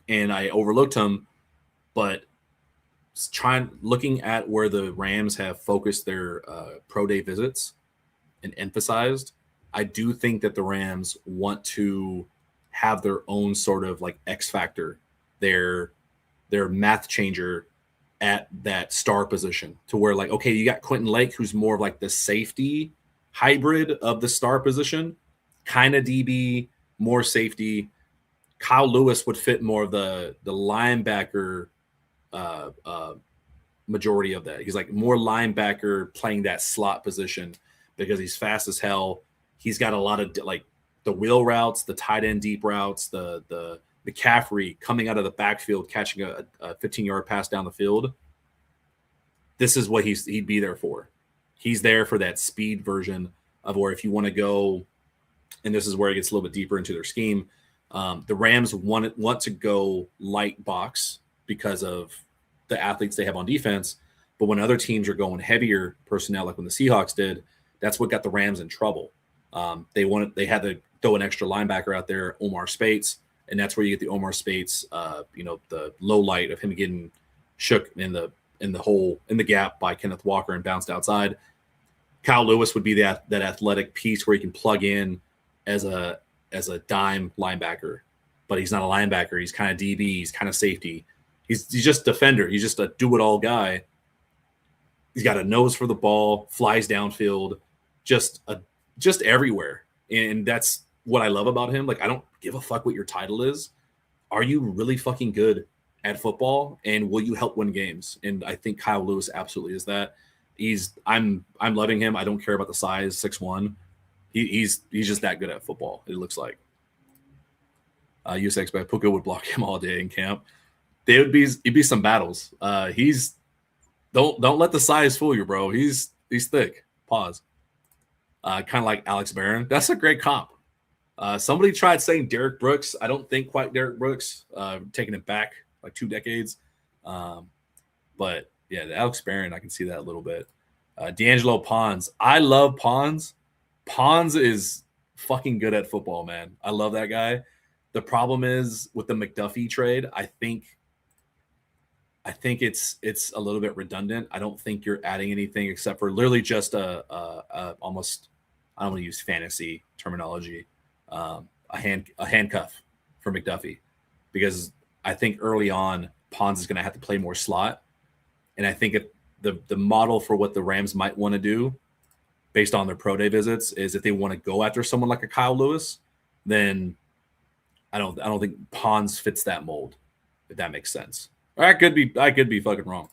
And I overlooked him, but looking at where the Rams have focused their pro day visits and emphasized, I do think that the Rams want to have their own sort of like X factor, their math changer at that star position, to where like, okay, you got Quentin Lake, who's more of like the safety hybrid of the star position, kind of DB, more safety. Kyle Lewis would fit more of the linebacker majority of that. He's like more linebacker playing that slot position because he's fast as hell. He's got a lot of like the wheel routes, the tight end deep routes, the McCaffrey coming out of the backfield, catching a 15-yard pass down the field. This is what he'd be there for. He's there for that speed version of where if you want to go, and this is where it gets a little bit deeper into their scheme. The Rams want to go light box because of the athletes they have on defense. But when other teams are going heavier personnel, like when the Seahawks did, that's what got the Rams in trouble. They had to throw an extra linebacker out there, Omar Spates, and that's where you get the Omar Spates, the low light of him getting shook in the gap by Kenneth Walker and bounced outside. Kyle Lewis would be that athletic piece where he can plug in as a dime linebacker, but he's not a linebacker. He's kind of DB. He's kind of safety. He's just defender. He's just a do-it-all guy. He's got a nose for the ball, flies downfield, just everywhere. And that's what I love about him. Like, I don't give a fuck what your title is. Are you really fucking good at football, and will you help win games? And I think Kyle Lewis absolutely is that. I'm loving him. I don't care about the size, 6'1". He's just that good at football, it looks like. USX by Puka would block him all day in camp. It'd be some battles. Don't let the size fool you, bro. He's thick. Pause. Kind of like Alex Barron. That's a great comp. Somebody tried saying Derek Brooks. I don't think quite Derek Brooks. Taking it back like 2 decades. But yeah, Alex Barron, I can see that a little bit. D'Angelo Pons. I love Pons. Pons is fucking good at football, man. I love that guy. The problem is with the McDuffie trade, I think it's a little bit redundant. I don't think you're adding anything except for literally just almost, I don't want to use fantasy terminology, a handcuff for McDuffie, because I think early on Pons is going to have to play more slot, and I think the model for what the Rams might want to do, based on their pro day visits, is if they want to go after someone like a Kyle Lewis, then I don't think Pons fits that mold, if that makes sense. I could be fucking wrong.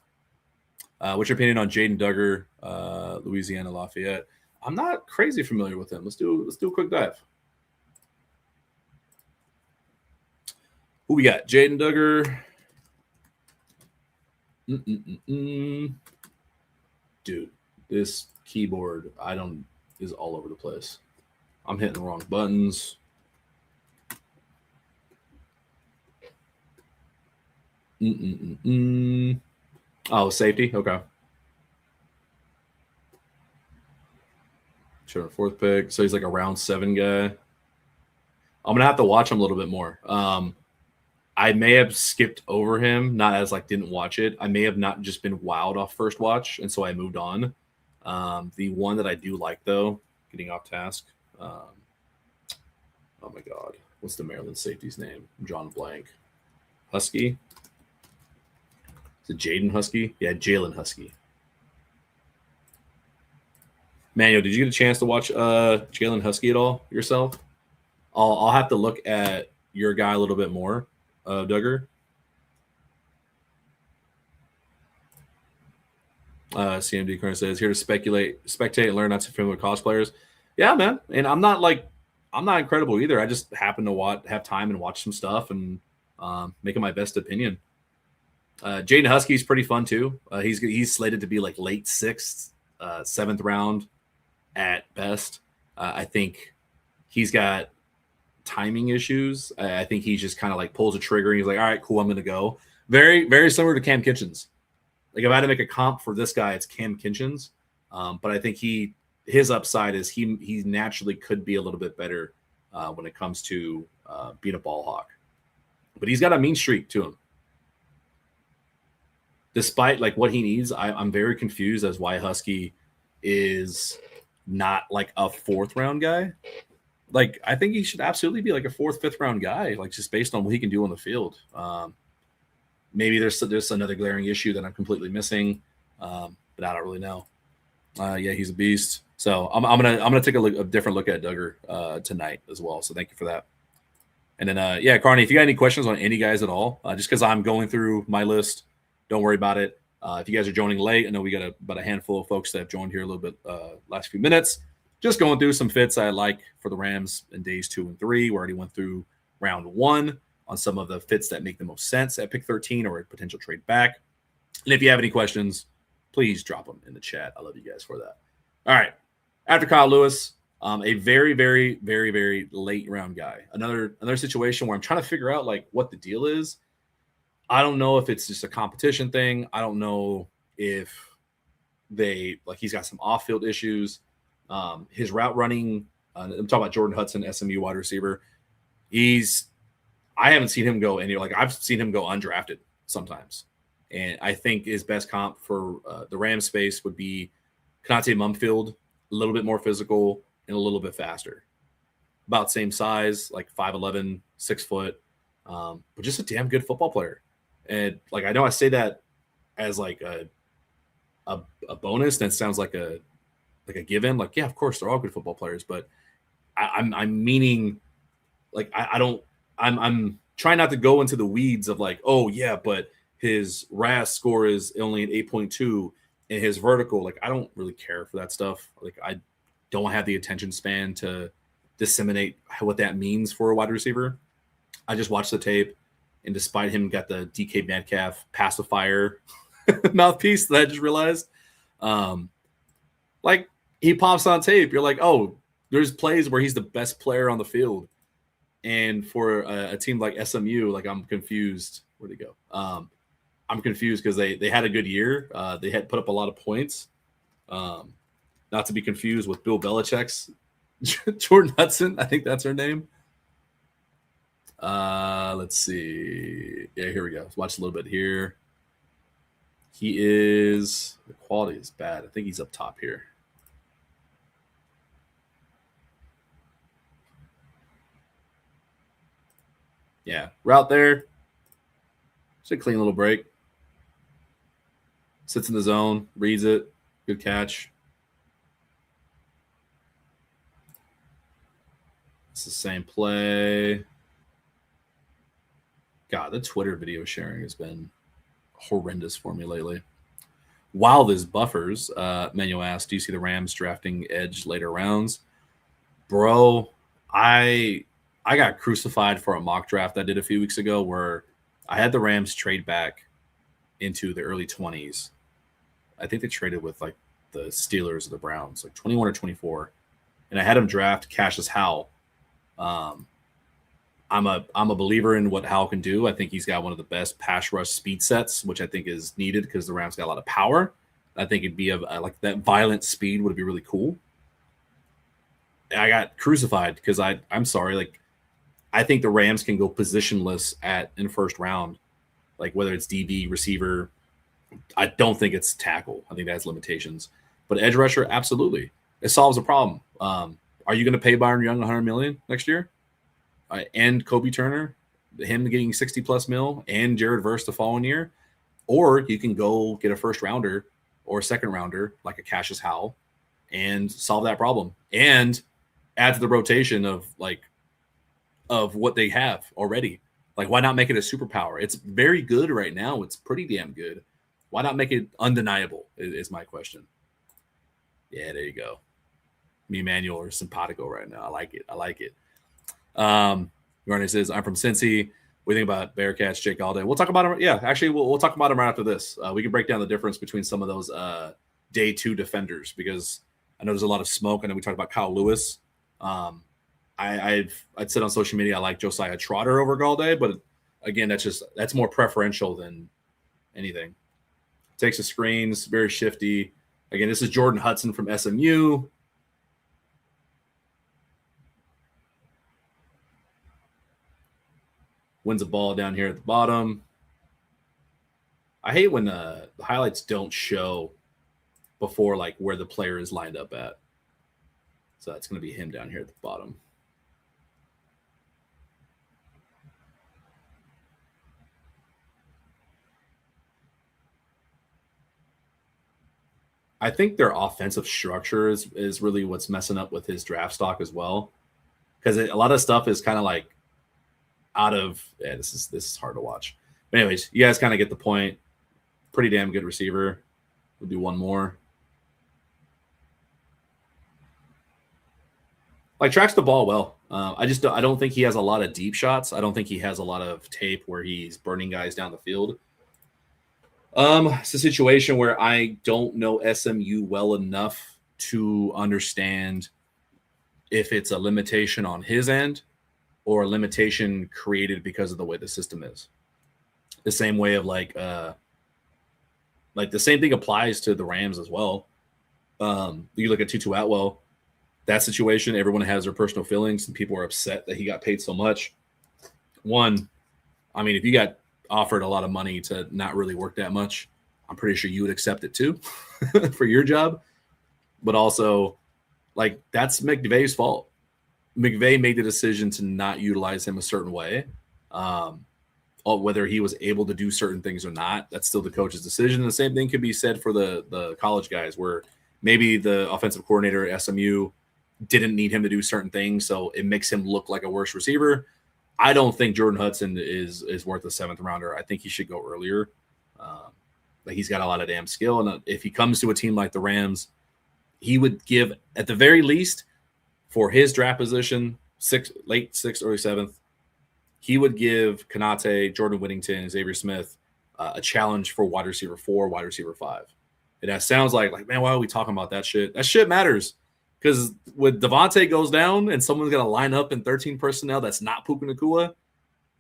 What's your opinion on Jaden Duggar, Louisiana Lafayette? I'm not crazy familiar with him. Let's do a quick dive. Who we got? Jaden Duggar. Dude, this keyboard is all over the place. I'm hitting the wrong buttons. Oh, safety. Okay. Sure, 4th pick. So he's like a round 7 guy. I'm gonna have to watch him a little bit more. I may have skipped over him, not as like didn't watch it. I may have not just been wowed off first watch, and so I moved on. The one that I do like though, getting off task. Oh my god, what's the Maryland safety's name? I'm drawing a blank. Husky. Is it Jaden Husky? Yeah, Jalen Husky. Manuel, did you get a chance to watch Jalen Husky at all yourself? I'll have to look at your guy a little bit more, Duggar. CMD Corner says here to spectate, and learn not to familiar with cosplayers. Yeah, man. And I'm not incredible either. I just happen to have time and watch some stuff and making my best opinion. Jaden Husky's pretty fun too. He's slated to be like late 6th, 7th round at best. I think he's got timing issues. I think he just kind of like pulls a trigger and he's like, all right, cool, I'm going to go. Very, very similar to Cam Kitchens. Like if I had to make a comp for this guy, it's Cam Kitchens. But I think his upside is he naturally could be a little bit better when it comes to being a ball hawk. But he's got a mean streak to him. Despite like what he needs, I'm very confused as why Husky is not like a 4th round guy. Like I think he should absolutely be like a 4th, 5th round guy, like just based on what he can do on the field. Maybe there's another glaring issue that I'm completely missing, but I don't really know. Yeah, he's a beast. So I'm gonna take a different look at Duggar tonight as well. So thank you for that. And then yeah, Carney, if you got any questions on any guys at all, just because I'm going through my list, don't worry about it. If you guys are joining late, I know we got about a handful of folks that have joined here a little bit last few minutes. Just going through some fits I like for the Rams in days 2 and 3. We already went through round 1 on some of the fits that make the most sense at pick 13 or a potential trade back. And if you have any questions, please drop them in the chat. I love you guys for that. All right. After Kyle Lewis, a very, very, very, very late round guy. Another situation where I'm trying to figure out like what the deal is. I don't know if it's just a competition thing. I don't know if he's got some off-field issues. His route running, I'm talking about Jordan Hudson, SMU wide receiver. I haven't seen him go I've seen him go undrafted sometimes. And I think his best comp for the Rams space would be Konate Mumfield, a little bit more physical and a little bit faster. About same size, like 5'11", 6 foot, but just a damn good football player. And like I know I say that as like a bonus, that sounds like a given. Like, yeah, of course they're all good football players, but I'm meaning like I'm trying not to go into the weeds of like, oh yeah, but his RAS score is only an 8.2 and his vertical, like I don't really care for that stuff. Like I don't have the attention span to disseminate what that means for a wide receiver. I just watched the tape, and despite him got the DK Metcalf pacifier mouthpiece that I just realized, like he pops on tape. You're like, oh, there's plays where he's the best player on the field. And for a team like SMU, like I'm confused. Where'd he go? I'm confused because they had a good year. They had put up a lot of points. Not to be confused with Bill Belichick's Jordan Hudson. I think that's her name. Let's see. Yeah, here we go. Let's watch a little bit here. The quality is bad. I think he's up top here. Yeah, route there. Just a clean little break. Sits in the zone, reads it. Good catch. It's the same play. God, the Twitter video sharing has been horrendous for me lately. While this buffers, Manuel asked, do you see the Rams drafting edge later rounds? Bro, I got crucified for a mock draft I did a few weeks ago where I had the Rams trade back into the early 20s. I think they traded with like the Steelers or the Browns, like 21 or 24. And I had them draft Cassius Howell. I'm a believer in what Howell can do. I think he's got one of the best pass rush speed sets, which I think is needed because the Rams got a lot of power. I think it'd be like that violent speed would be really cool. I got crucified because I'm sorry, like I think the Rams can go positionless in first round, like whether it's DB, receiver. I don't think it's tackle. I think that has limitations. But edge rusher, absolutely, it solves a problem. Are you going to pay Byron Young $100 million next year? And Kobe Turner, him getting 60+ mil, and Jared Verse the following year, or you can go get a first rounder or a second rounder like a Cassius Howell and solve that problem and add to the rotation of what they have already. Like, why not make it a superpower? It's very good right now. It's pretty damn good. Why not make it undeniable is my question. Yeah, there you go. Me, Manuel, or simpatico right now. I like it. I like it. Garney says, I'm from Cincy. What do you think about Bearcats, Jake Alday? We'll talk about him. Yeah, actually, we'll talk about him right after this. We can break down the difference between some of those day 2 defenders, because I know there's a lot of smoke. I know we talked about Kyle Lewis. I'd said on social media I like Josiah Trotter over Galday, but again, that's more preferential than anything. Takes the screens, very shifty. Again, this is Jordan Hudson from SMU. Wins a ball down here at the bottom. I hate when the highlights don't show before like where the player is lined up at. So that's going to be him down here at the bottom. I think their offensive structure is really what's messing up with his draft stock as well, because a lot of stuff is kind of like out of this is hard to watch. But anyways, you guys kind of get the point. Pretty damn good receiver. We'll do one more. Like, tracks the ball well. I don't think he has a lot of deep shots. I don't think he has a lot of tape where he's burning guys down the field. It's a situation where I don't know SMU well enough to understand if it's a limitation on his end or a limitation created because of the way the system is. The same way of like the same thing applies to the Rams as well. You look at Tutu Atwell, that situation, everyone has their personal feelings and people are upset that he got paid so much. One, I mean, if you got offered a lot of money to not really work that much, I'm pretty sure you would accept it too for your job. But also, like, that's McVay's fault. McVay made the decision to not utilize him a certain way. Whether he was able to do certain things or not, that's still the coach's decision. And the same thing could be said for the college guys, where maybe the offensive coordinator at SMU didn't need him to do certain things, so it makes him look like a worse receiver. I don't think Jordan Hudson is worth a 7th rounder. I think he should go earlier. But he's got a lot of damn skill, and if he comes to a team like the Rams, he would give, at the very least, for his draft position, late 6th, early 7th, he would give Konate, Jordan Whittington, Xavier Smith a challenge for wide receiver 4, wide receiver 5. And that sounds like, man, why are we talking about that shit? That shit matters. Because when Devontae goes down and someone's going to line up in 13 personnel that's not Puka Nacua,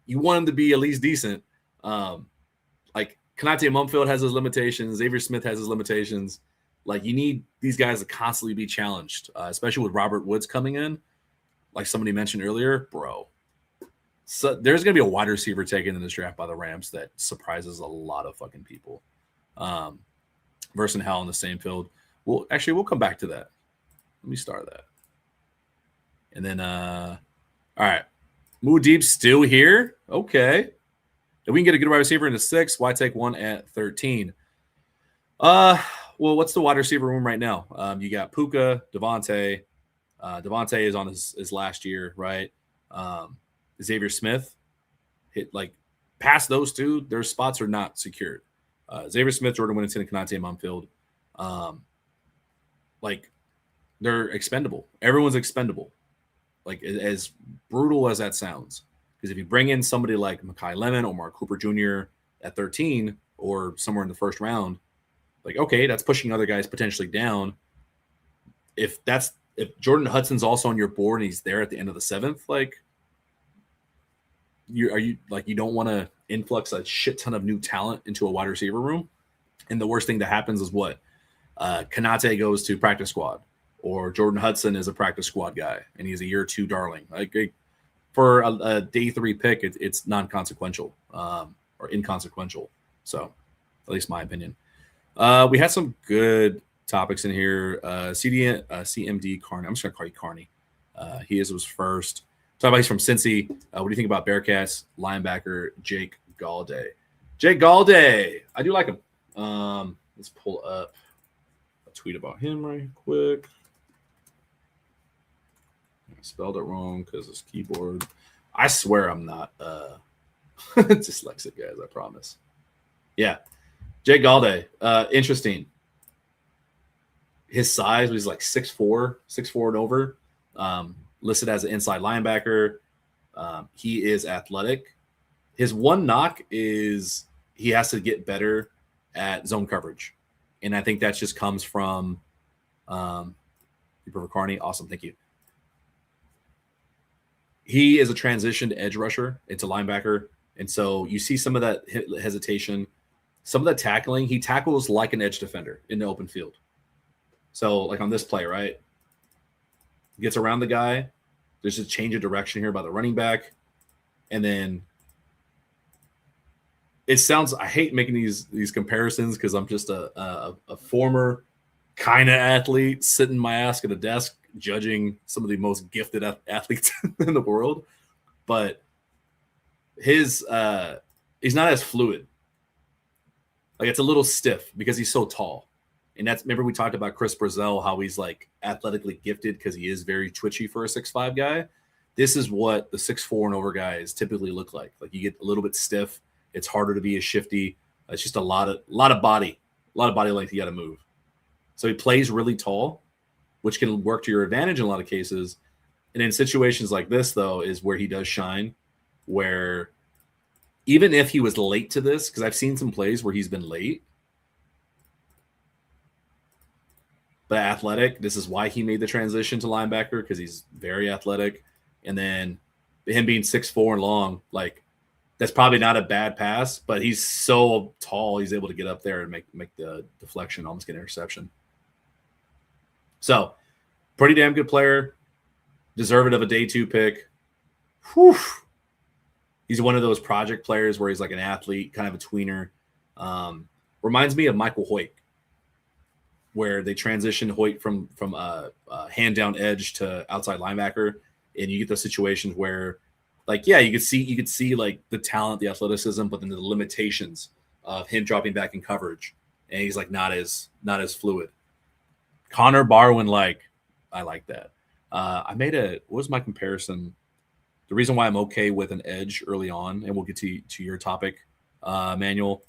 you want him to be at least decent. Like, Konate Mumfield has his limitations. Xavier Smith has his limitations. Like, you need these guys to constantly be challenged, especially with Robert Woods coming in. Like somebody mentioned earlier, bro. So there's going to be a wide receiver taken in this draft by the Rams that surprises a lot of fucking people. Versus Howell in the same field. We'll come back to that. Let me start that. And then, all right. Mudeep's still here. Okay. If we can get a good wide receiver in the 6th, why take one at 13? Well, what's the wide receiver room right now? You got Puka, Devontae. Devontae is on his last year, right? Xavier Smith. Past those two, their spots are not secured. Xavier Smith, Jordan Whittington, and Konate Mumfield. They're expendable. Everyone's expendable. Like, as brutal as that sounds. Because if you bring in somebody like Mekhi Lemon or Mark Cooper Jr. at 13 or somewhere in the 1st round, like, okay, that's pushing other guys potentially down. If Jordan Hudson's also on your board and he's there at the end of the 7th, like, you don't want to influx a shit ton of new talent into a wide receiver room. And the worst thing that happens is what? Konate goes to practice squad, or Jordan Hudson is a practice squad guy and he's a year 2 darling. Like, for a day 3 pick, it's non-consequential or inconsequential. So, at least my opinion. We had some good topics in here. CMD Carney. I'm just gonna call you Carney. He was first. Talk about he's from Cincy. What do you think about Bearcats linebacker Jake Galday? Jake Galday. I do like him. Let's pull up a tweet about him right quick. I spelled it wrong because it's keyboard. I swear I'm not dyslexic, guys. I promise. Yeah. Jake Galde, interesting. His size was like 6'4", 6'4" and over. Listed as an inside linebacker. He is athletic. His one knock is he has to get better at zone coverage. And I think that just comes from Carney. Awesome. Thank you. He is a transitioned edge rusher into linebacker. And so you see some of that hesitation, some of that tackling. He tackles like an edge defender in the open field. So like on this play, right? Gets around the guy. There's a change of direction here by the running back. And then it sounds, I hate making these comparisons because I'm just a former kind of athlete sitting my ass at a desk judging some of the most gifted athletes in the world. But he's not as fluid. Like it's a little stiff because he's so tall. And that's, remember we talked about Chris Brazzell, how he's like athletically gifted because he is very twitchy for a 6'5" guy. This is what the 6'4" and over guys typically look like. Like you get a little bit stiff. It's harder to be as shifty. It's just a lot of body length you got to move. So he plays really tall, which can work to your advantage in a lot of cases. And in situations like this, though, is where he does shine, where even if he was late to this, because I've seen some plays where he's been late, but athletic. This is why he made the transition to linebacker, because he's very athletic. And then him being 6'4" and long, like that's probably not a bad pass, but he's so tall, he's able to get up there and make the deflection, almost get an interception. So pretty damn good player, deserving of a day 2 pick. Whew. He's one of those project players where he's like an athlete, kind of a tweener. Reminds me of Michael Hoyt, where they transitioned Hoyt from a hand down edge to outside linebacker, and you get those situations where, like, yeah, you could see like the talent, the athleticism, but then the limitations of him dropping back in coverage, and he's like not as fluid. Connor Barwin, like, I like that. What was my comparison? The reason why I'm okay with an edge early on, and we'll get to your topic, Manuel,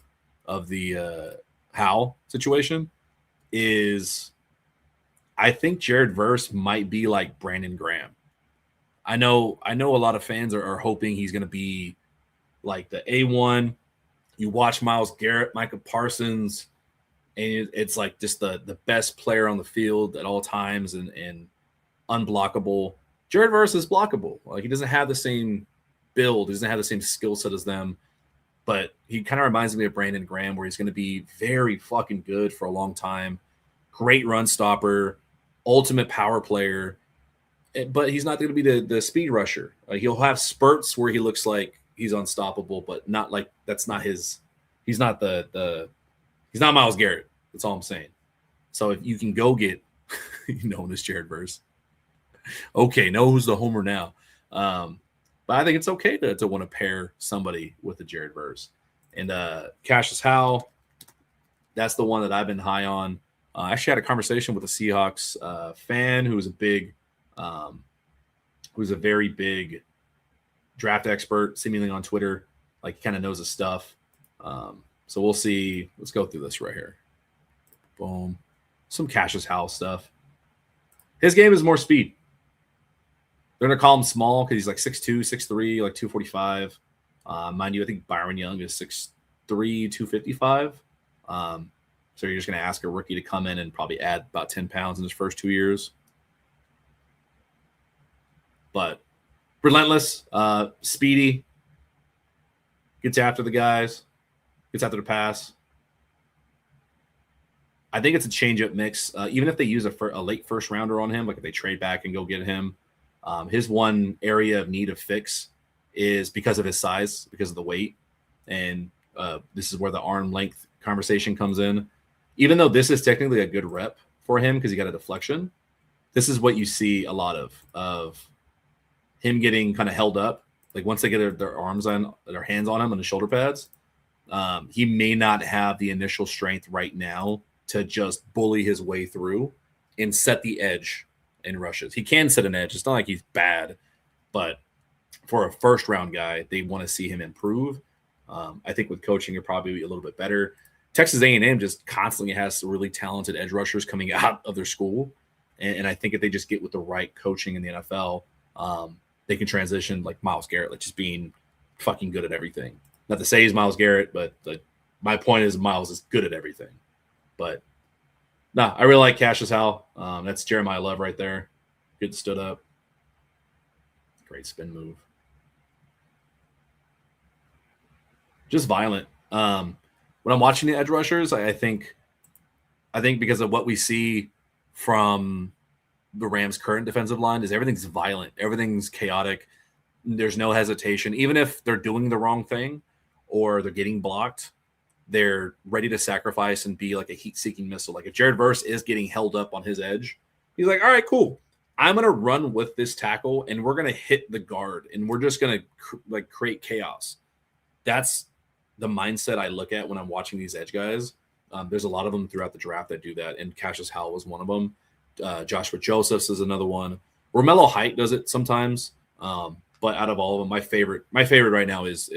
of the Howell situation, is I think Jared Verse might be like Brandon Graham. I know a lot of fans are hoping he's going to be like the A1. You watch Myles Garrett, Micah Parsons, and it's like just the best player on the field at all times and unblockable. Jared Verse is blockable. Like he doesn't have the same build, he doesn't have the same skill set as them, but he kind of reminds me of Brandon Graham, where he's going to be very fucking good for a long time. Great run stopper, ultimate power player, but he's not going to be the speed rusher. He'll have spurts where he looks like he's unstoppable, but not like that's not his. He's not he's not Myles Garrett. That's all I'm saying. So if you can go get, known as Jared Verse, okay, know who's the homer now. But I think it's okay to want to pair somebody with a Jared Verse. And Cassius Howell, that's the one that I've been high on. I actually had a conversation with a Seahawks fan who was a very big draft expert, seemingly on Twitter. Like, he kind of knows his stuff. So we'll see. Let's go through this right here. Boom. Some Cassius Howell stuff. His game is more speed. They're going to call him small because he's like 6'2", 6'3", like 245. Mind you, I think Byron Young is 6'3", 255. So you're just going to ask a rookie to come in and probably add about 10 pounds in his first 2 years. But relentless, speedy, gets after the guys, gets after the pass. I think it's a change-up mix. Even if they use a late first rounder on him, like if they trade back and go get him, his one area of need of fix is because of his size, because of the weight. And this is where the arm length conversation comes in. Even though this is technically a good rep for him because he got a deflection, this is what you see a lot of him getting kind of held up. Like once they get their arms on, their hands on him on the shoulder pads, he may not have the initial strength right now to just bully his way through and set the edge in rushes. He can set an edge. It's not like he's bad, but for a first round guy, they want to see him improve. I think with coaching, he'll probably be a little bit better. Texas A&M just constantly has really talented edge rushers coming out of their school. And I think if they just get with the right coaching in the NFL, they can transition like Myles Garrett, like just being fucking good at everything. Not to say he's Myles Garrett, but my point is Myles is good at everything. But no, I really like Cassius Howell. That's Jeremiah Love right there. Good stood up. Great spin move. Just violent. When I'm watching the edge rushers, I think because of what we see from the Rams' current defensive line is everything's violent. Everything's chaotic. There's no hesitation. Even if they're doing the wrong thing or they're getting blocked, they're ready to sacrifice and be like a heat-seeking missile. Like if Jared Verse is getting held up on his edge, he's like, all right, cool. I'm going to run with this tackle and we're going to hit the guard and we're just going to create chaos. That's the mindset I look at when I'm watching these edge guys. There's a lot of them throughout the draft that do that, and Cassius Howell was one of them. Joshua Josephs is another one. Romello Height does it sometimes, but out of all of them, my favorite right now is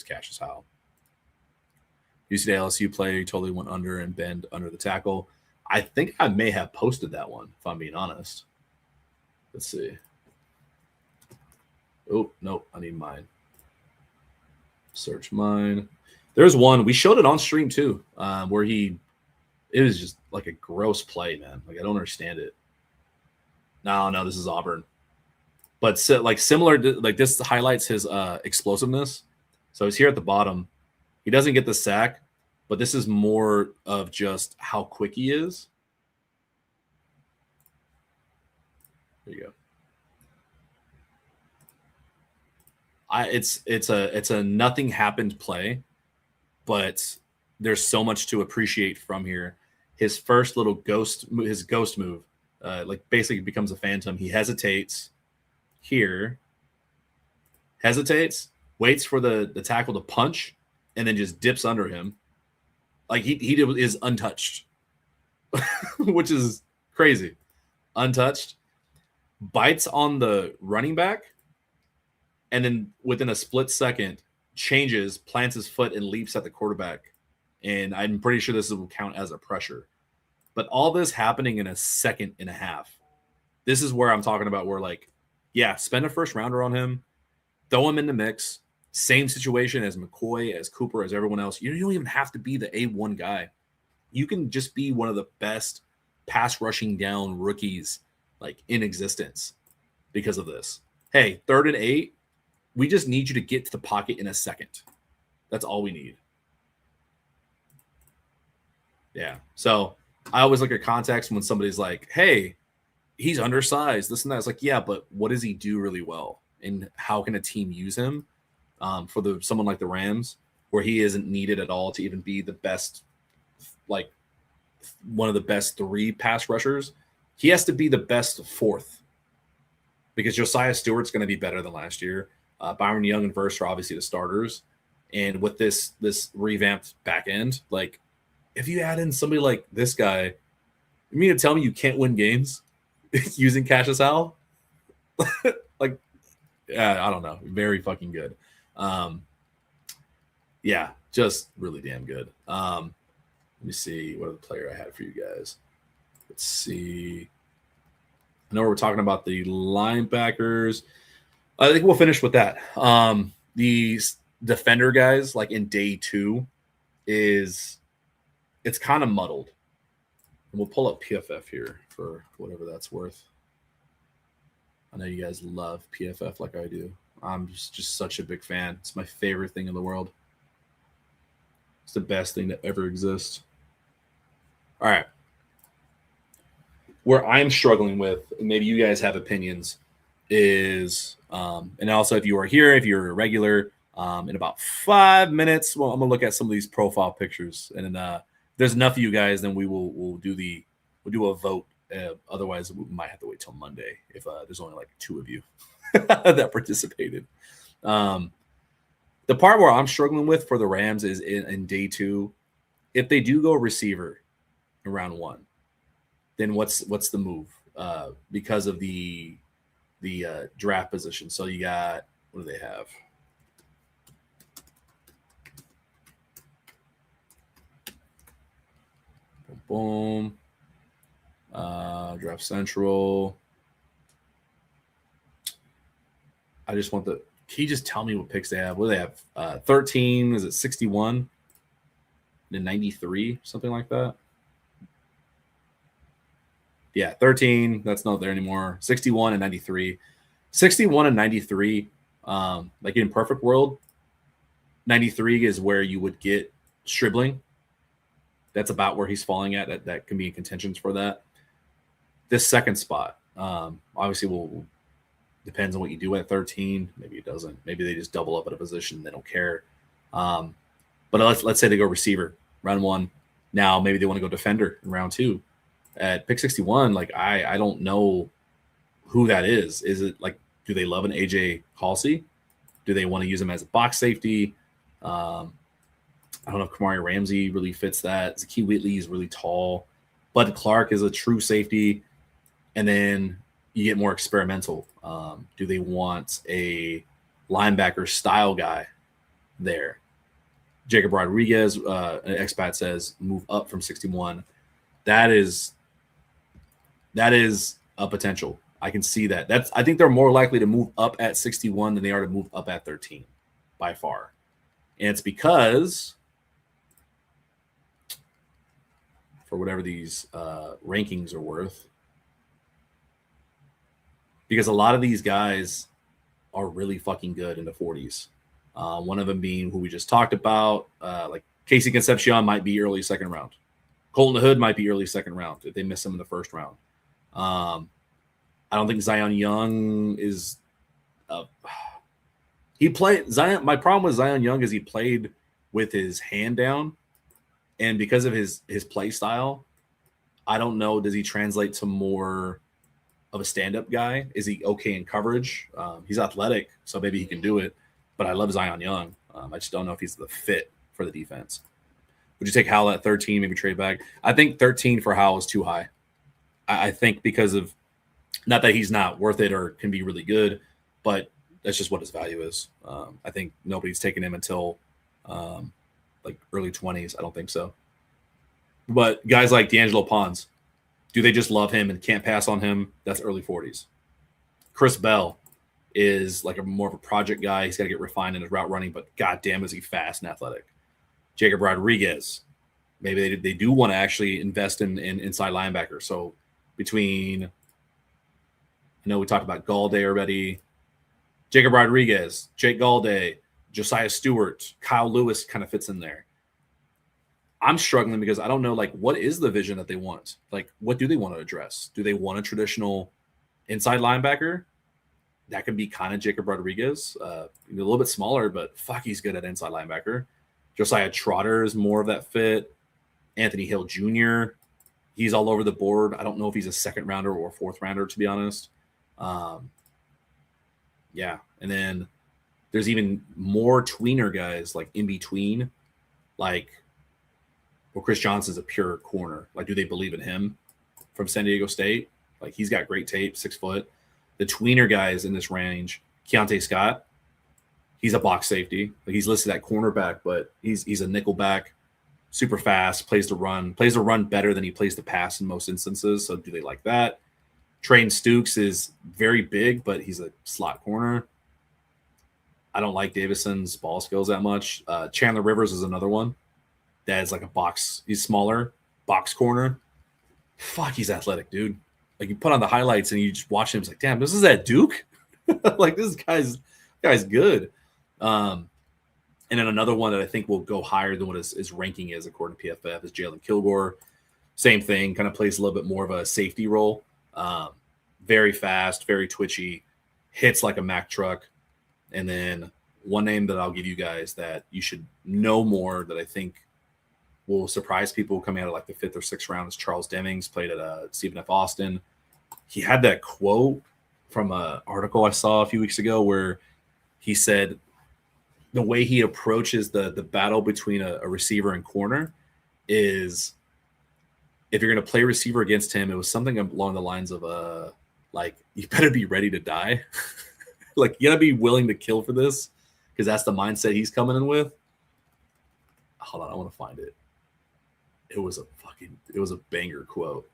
Cassius Howell. UC LSU player totally went under and bend under the tackle. I think I may have posted that one, if I'm being honest. Let's see. Oh, no, I need mine. Search mine. There's one. We showed it on stream too, where it was just like a gross play, man. Like I don't understand it. No, this is Auburn. But similar to, like this highlights his explosiveness. So he's here at the bottom. He doesn't get the sack, but this is more of just how quick he is. There you go. It's a nothing happened play, but there's so much to appreciate from here. His first little ghost move, like basically becomes a phantom. He hesitates here, waits for the tackle to punch, and then just dips under him. Like he is untouched, which is crazy. Untouched, bites on the running back, and then within a split second, changes, plants his foot, and leaps at the quarterback. And I'm pretty sure this will count as a pressure. But all this happening in a second and a half. This is where I'm talking about where, like, yeah, spend a first rounder on him, throw him in the mix. Same situation as McCoy, as Cooper, as everyone else. You don't even have to be the A1 guy. You can just be one of the best pass rushing down rookies like in existence because of this. Hey, 3rd and 8, we just need you to get to the pocket in a second. That's all we need. Yeah. So I always look at context when somebody's like, hey, he's undersized, this and that. It's like, yeah, but what does he do really well? And how can a team use him for someone like the Rams, where he isn't needed at all to even be the best, like one of the best 3 pass rushers? He has to be the best 4th because Josiah Stewart's going to be better than last year. Byron Young and Verse are obviously the starters. And with this revamped back end, like if you add in somebody like this guy, you mean to tell me you can't win games using Cassius Howell? Like, yeah, I don't know. Very fucking good. Yeah, just really damn good. Let me see what other player I had for you guys. Let's see. I know we're talking about the linebackers. I think we'll finish with that. These defender guys, like in day 2, it's kind of muddled. And we'll pull up PFF here for whatever that's worth. I know you guys love PFF like I do. I'm just such a big fan. It's my favorite thing in the world. It's the best thing that ever exists. All right. Where I'm struggling with, maybe you guys have opinions, is, and also if you are here, if you're a regular, in about 5 minutes, well, I'm going to look at some of these profile pictures. And then if there's enough of you guys, then we'll do a vote. Otherwise, we might have to wait till Monday if there's only like 2 of you that participated. The part where I'm struggling with for the Rams is in day 2, if they do go receiver in round 1, then what's the move? Because of the draft position. So you got, what do they have? Boom. Draft Central. I just want the. Can you just tell me what picks they have? What do they have? 13. Is it 61? And 93, something like that. Yeah, 13. That's not there anymore. 61 and 93. 61 and 93. Like in perfect world, 93 is where you would get Stribling. That's about where he's falling at. That can be in contentions for that. This second spot, obviously, will depends on what you do at 13. Maybe it doesn't. Maybe they just double up at a position. They don't care. But let's say they go receiver round 1. Now maybe they want to go defender in round 2. At pick 61, like I don't know who that is. Is it like, do they love an AJ Halsey? Do they want to use him as a box safety? I don't know if Kamari Ramsey really fits that. Zakee Whitley is really tall. Bud Clark is a true safety. And then you get more experimental. Do they want a linebacker style guy there? Jacob Rodriguez, an expat says, move up from 61. That is a potential. I can see that. I think they're more likely to move up at 61 than they are to move up at 13 by far. And it's because for whatever these rankings are worth, because a lot of these guys are really fucking good in the 40s. One of them being who we just talked about, like Casey Concepcion might be early second round. Colton Hood might be early second round if they miss him in the first round. I don't think Zion Young is. He played Zion. My problem with Zion Young is he played with his hand down, and because of his play style, I don't know. Does he translate to more of a stand-up guy? Is he okay in coverage? He's athletic, so maybe he can do it. But I love Zion Young. I just don't know if he's the fit for the defense. Would you take Howell at 13, maybe trade back? I think 13 for Howell is too high. I think because of, not that he's not worth it or can be really good, but that's just what his value is. I think nobody's taken him until like early 20s. I don't think so. But guys like D'Angelo Pons, do they just love him and can't pass on him? That's early 40s. Chris Bell is like more of a project guy. He's got to get refined in his route running, but goddamn is he fast and athletic. Jacob Rodriguez, maybe they do want to actually invest in inside linebacker. So between, we talked about Gallday already, Jacob Rodriguez, Jake Gallday, Josiah Stewart, Kyle Lewis kind of fits in there. I'm struggling because I don't know, like, what is the vision that they want? Like, what do they want to address? Do they want a traditional inside linebacker? That could be kind of Jacob Rodriguez, a little bit smaller, but fuck, he's good at inside linebacker. Josiah Trotter is more of that fit. Anthony Hill Jr., he's all over the board. I don't know if he's a second rounder or fourth rounder, to be honest. Yeah. And then there's even more tweener guys like in between, like, well, Chris Johnson's a pure corner. Like, do they believe in him from San Diego State? Like, he's got great tape, 6 foot. The tweener guys in this range, Keontae Scott, he's a box safety. Like, he's listed at cornerback, but he's a nickel back, super fast, plays the run better than he plays the pass in most instances. So do they like that? Train Stukes is very big, but he's a slot corner. I don't like Davison's ball skills that much. Chandler Rivers is another one that is like a box. He's smaller, box corner. Fuck, he's athletic, dude. Like, you put on the highlights and you just watch him. It's like, damn, this is that Duke. Like, this guy's good. And then another one that I think will go higher than what his ranking is according to PFF is Jalen Kilgore. Same thing, kind of plays a little bit more of a safety role. Very fast, very twitchy, hits like a Mack truck. And then one name that I'll give you guys that you should know more that I think will surprise people coming out of like the 5th or 6th round is Charles Demings, played at Stephen F. Austin. He had that quote from an article I saw a few weeks ago where he said the way he approaches the battle between a receiver and corner is, if you're going to play receiver against him, it was something along the lines of like, you better be ready to die. Like, you got to be willing to kill for this, because that's the mindset he's coming in with. Hold on, I want to find it. It was a banger quote.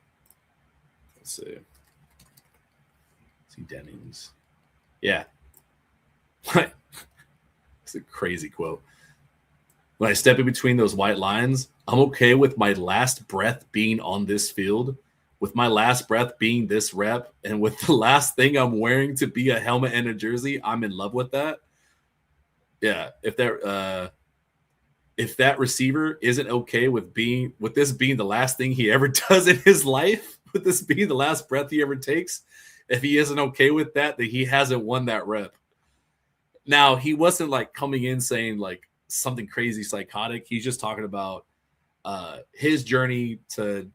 Let's see. Dennings. Yeah. It's a crazy quote. When I step in between those white lines, I'm okay with my last breath being on this field, with my last breath being this rep, and with the last thing I'm wearing to be a helmet and a jersey. I'm in love with that. Yeah, if that receiver isn't okay with this being the last thing he ever does in his life, with this being the last breath he ever takes, if he isn't okay with that, then he hasn't won that rep. Now, he wasn't like coming in saying like something crazy psychotic. He's just talking about his journey to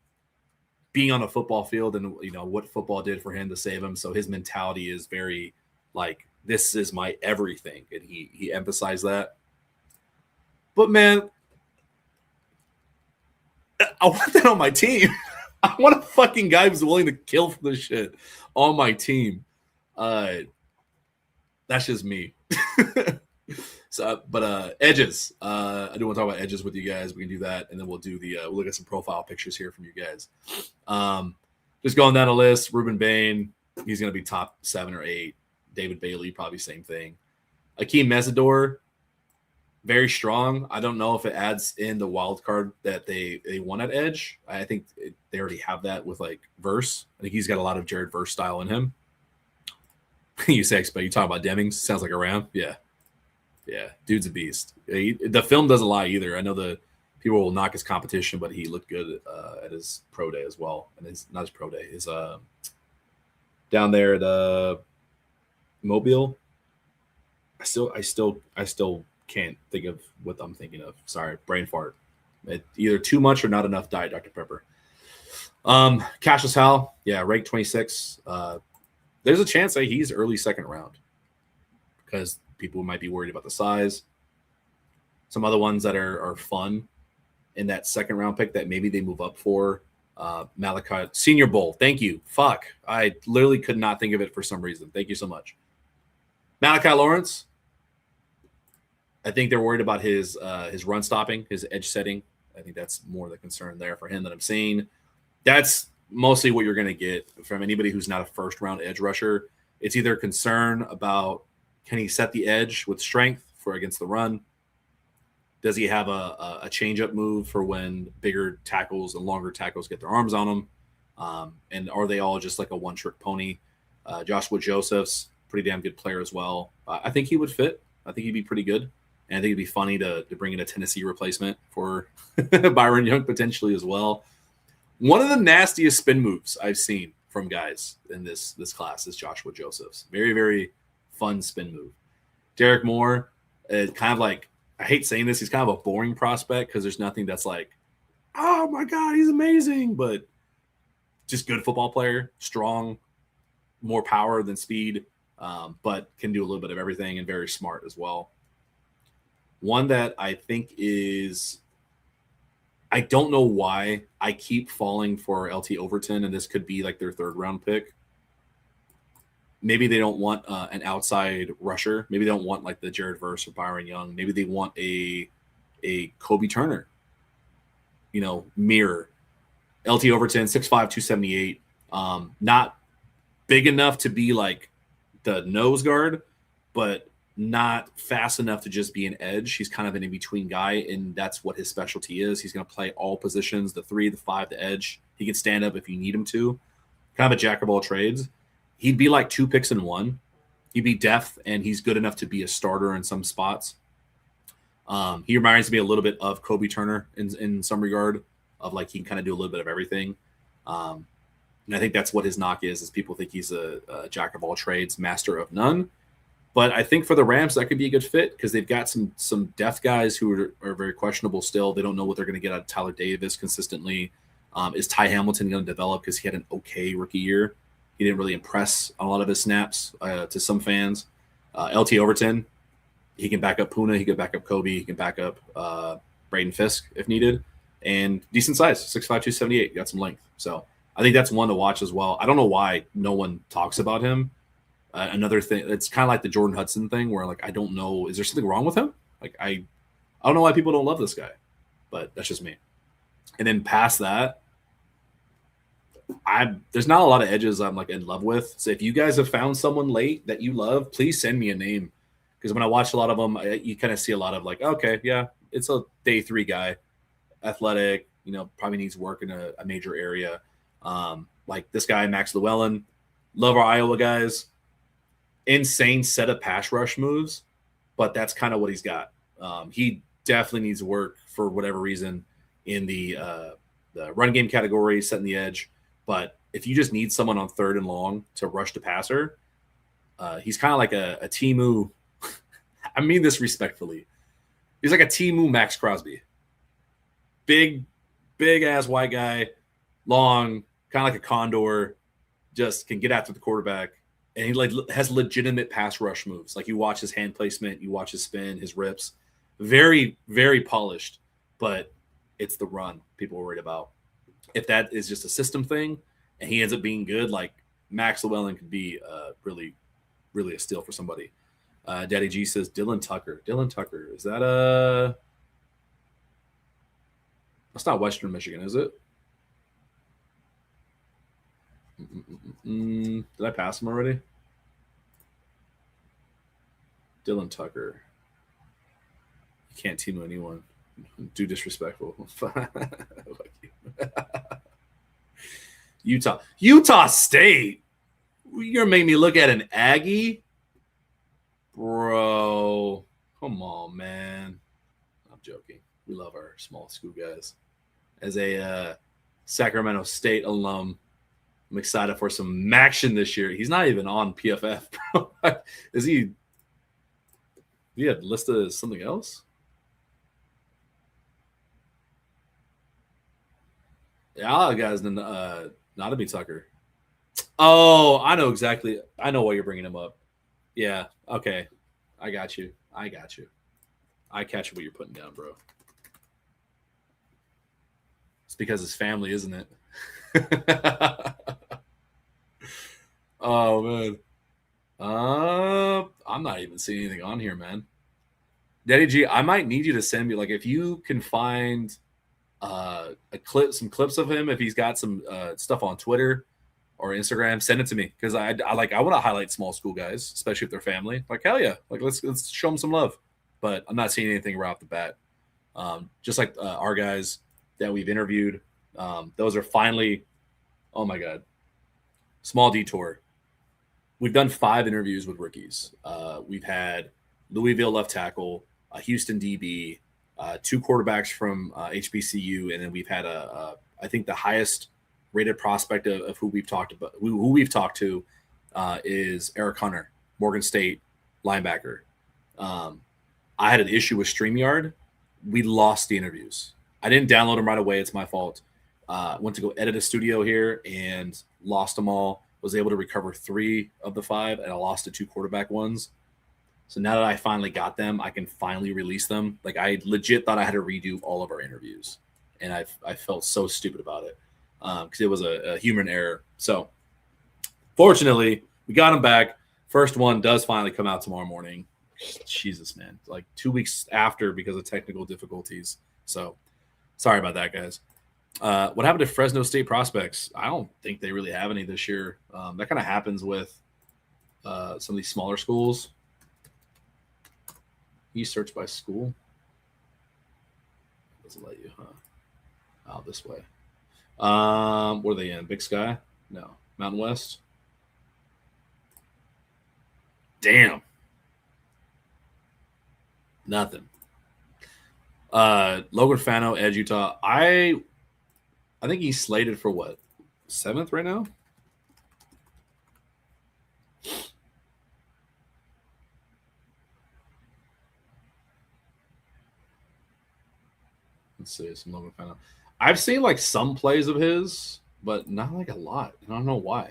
being on a football field and, you know, what football did for him to save him. So his mentality is very like, this is my everything. And he emphasized that. But man, I want that on my team. I want a fucking guy who's willing to kill for this shit on my team. That's just me. So, but edges. I do want to talk about edges with you guys. We can do that, and then we'll do we'll look at some profile pictures here from you guys. Just going down the list. Ruben Bain, he's going to be top 7 or 8. David Bailey, probably same thing. Akeem Mesidor, very strong. I don't know if it adds in the wild card that they won at edge. I think they already have that with like Verse. I think he's got a lot of Jared Verse style in him. You say, but you talk about Demings. Sounds like a round. Yeah. Dude's a beast. The film doesn't lie either. I know the people will knock his competition, but he looked good at his pro day as well. And not his pro day. His down there at Mobile. I still can't think of what I'm thinking of. Sorry, brain fart. Either too much or not enough Diet Dr. Pepper. Cassius Howell, yeah, ranked 26. There's a chance that he's early second round because people might be worried about the size. Some other ones that are fun in that second round pick that maybe they move up for. Malachi Senior Bowl. Thank you. Fuck. I literally could not think of it for some reason. Thank you so much. Malachi Lawrence. I think they're worried about his run stopping, his edge setting. I think that's more the concern there for him that I'm seeing. That's mostly what you're going to get from anybody who's not a first-round edge rusher. It's either concern about can he set the edge with strength for against the run? Does he have a change-up move for when bigger tackles and longer tackles get their arms on him? And are they all just like a one-trick pony? Joshua Joseph's pretty damn good player as well. I think he would fit. I think he'd be pretty good. And I think it'd be funny to bring in a Tennessee replacement for Byron Young potentially as well. One of the nastiest spin moves I've seen from guys in this class is Joshua Joseph's. Very, very fun spin move. Derek Moore, kind of like, I hate saying this, he's kind of a boring prospect because there's nothing that's like, oh my God, he's amazing. But just good football player, strong, more power than speed, but can do a little bit of everything and very smart as well. One that I think is, I don't know why I keep falling for LT Overton, and this could be like their third round pick. Maybe they don't want an outside rusher. Maybe they don't want like the Jared Verse or Byron Young. Maybe they want a Kobe Turner, mirror. LT Overton, 6'5", 278. Not big enough to be like the nose guard, but not fast enough to just be an edge. He's kind of an in-between guy, and that's what his specialty is. He's going to play all positions, the 3, the 5, the edge. He can stand up if you need him to. Kind of a jack of all trades. He'd be like 2 picks in one. He'd be depth, and he's good enough to be a starter in some spots. He reminds me a little bit of Kobe Turner in some regard, of like he can kind of do a little bit of everything. And I think that's what his knock is people think he's a jack of all trades, master of none. But I think for the Rams, that could be a good fit because they've got some depth guys who are very questionable still. They don't know what they're going to get out of Tyler Davis consistently. Is Ty Hamilton going to develop because he had an okay rookie year? He didn't really impress on a lot of his snaps to some fans. LT Overton, he can back up Tuna. He can back up Kobe. He can back up Braden Fisk if needed. And decent size, 6'5", 278. Got some length. So I think that's one to watch as well. I don't know why no one talks about him. Another thing, it's kind of like the Jordan Hudson thing where, like, I don't know, is there something wrong with him? Like, I don't know why people don't love this guy, but that's just me. And then past that, there's not a lot of edges I'm like in love with. So if you guys have found someone late that you love, please send me a name. Because when I watch a lot of them, you kind of see a lot of like, okay, yeah, it's a day 3 guy, athletic, probably needs work in a major area. Like this guy, Max Llewellyn, love our Iowa guys. Insane set of pass rush moves, but that's kind of what he's got. He definitely needs work for whatever reason in the run game category, setting the edge. But if you just need someone on 3rd and long to rush the passer, he's kind of like a Timu. I mean this respectfully. He's like a Timu Max Crosby. Big ass white guy, long, kind of like a condor, just can get after the quarterback. And he like has legitimate pass rush moves. Like you watch his hand placement, you watch his spin, his rips. Very, very polished, but it's the run people are worried about. If that is just a system thing and he ends up being good, like Max Llewellyn could be really, really a steal for somebody. Daddy G says Dylan Tucker. Dylan Tucker. Is that that's not Western Michigan, is it? Did I pass him already? Dylan Tucker. You can't team anyone. Too disrespectful. Utah State. You're gonna make me look at an Aggie, bro. Come on, man. I'm joking. We love our small school guys. As a Sacramento State alum, I'm excited for some action this year. He's not even on PFF, bro. Is he? He had listed as something else. Yeah, guys, not to be Tucker. Oh, I know exactly. I know why you're bringing him up. Yeah. Okay. I got you. I catch what you're putting down, bro. It's because his family, isn't it? Oh man. I'm not even seeing anything on here, man. Daddy G, I might need you to send me like if you can find some clips of him, if he's got some stuff on Twitter or Instagram, send it to me because I want to highlight small school guys, especially if they're family. Like hell yeah, like let's show them some love. But I'm not seeing anything right off the bat. Just like our guys that we've interviewed, those are finally. Oh my god, small detour. We've done 5 interviews with rookies. We've had Louisville left tackle, a Houston DB, 2 quarterbacks from HBCU, and then we've had I think the highest rated prospect of who we've talked about, who we've talked to, is Eric Hunter, Morgan State linebacker. I had an issue with StreamYard. We lost the interviews. I didn't download them right away. It's my fault. Went to go edit a studio here and lost them all. Was able to recover 3 of the 5, and I lost the 2 quarterback ones. So now that I finally got them, I can finally release them. Like I legit thought I had to redo all of our interviews, and I felt so stupid about it because it was a human error. So fortunately, we got them back. First one does finally come out tomorrow morning. Jesus, man, like 2 weeks after because of technical difficulties. So sorry about that, guys. What happened to Fresno State prospects? I don't think they really have any this year. That kind of happens with some of these smaller schools. You search by school. Doesn't let you, huh? Out this way. What are they in? Big Sky? No. Mountain West? Damn. Nothing. Logan Fano, Edge, Utah. I think he's slated for what? 7th right now? Let's see some Logan Fano. I've seen like some plays of his, but not like a lot. I don't know why.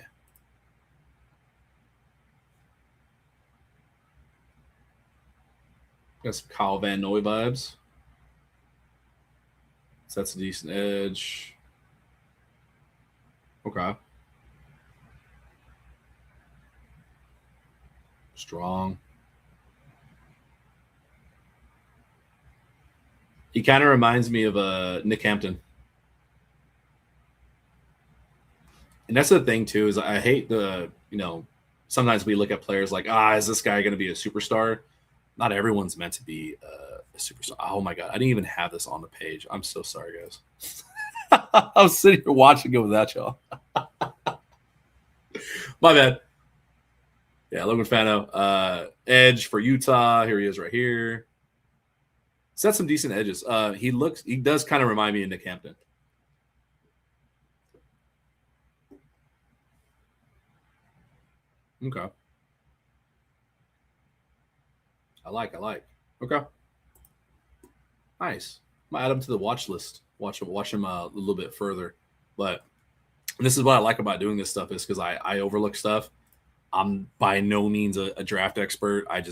Got some Kyle Van Noy vibes. So that's a decent edge. Okay. Strong. He kind of reminds me of Nick Hampton. And that's the thing too, is I hate sometimes we look at players like, is this guy going to be a superstar? Not everyone's meant to be a superstar. Oh my God. I didn't even have this on the page. I'm so sorry, guys. I was sitting here watching it without y'all. My bad. Yeah, Logan Fano. Edge for Utah. Here he is right here. Set some decent edges. He does kind of remind me of Nick Hampton. Okay. I like. Okay. Nice. I'm gonna add him to the watch list. Watch him a little bit further. But this is what I like about doing this stuff, is because I overlook stuff. I'm by no means a draft expert. I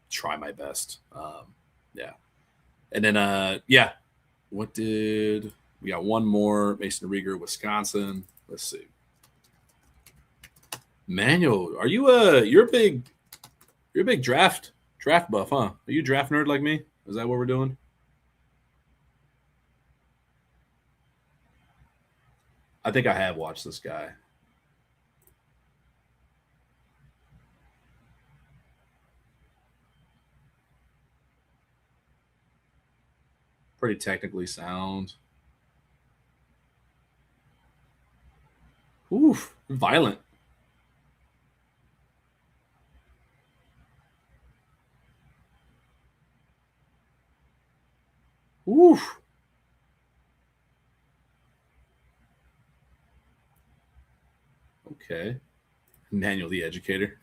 try my best. Yeah. And then what did we got? One more. Mason Rieger, Wisconsin. Let's see. Manuel, are you you're a big draft buff, huh? Are you a draft nerd like me? Is that what we're doing? I think I have watched this guy. Pretty technically sound. Oof, violent. Oof. Okay. Manuel the educator.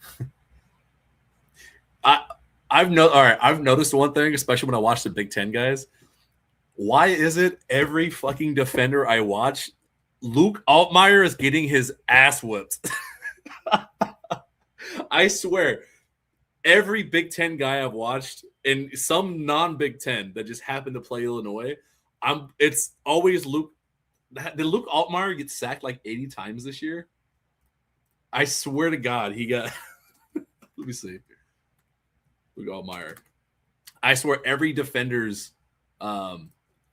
I've noticed one thing, especially when I watch the Big Ten guys. Why is it every fucking defender I watch, Luke Altmaier is getting his ass whipped? I swear, every Big Ten guy I've watched, and some non-Big Ten that just happen to play Illinois, it's always Luke. Did Luke Altmaier get sacked like 80 times this year? I swear to God, he got. Let me see. Luke Altmaier. I swear, every defender's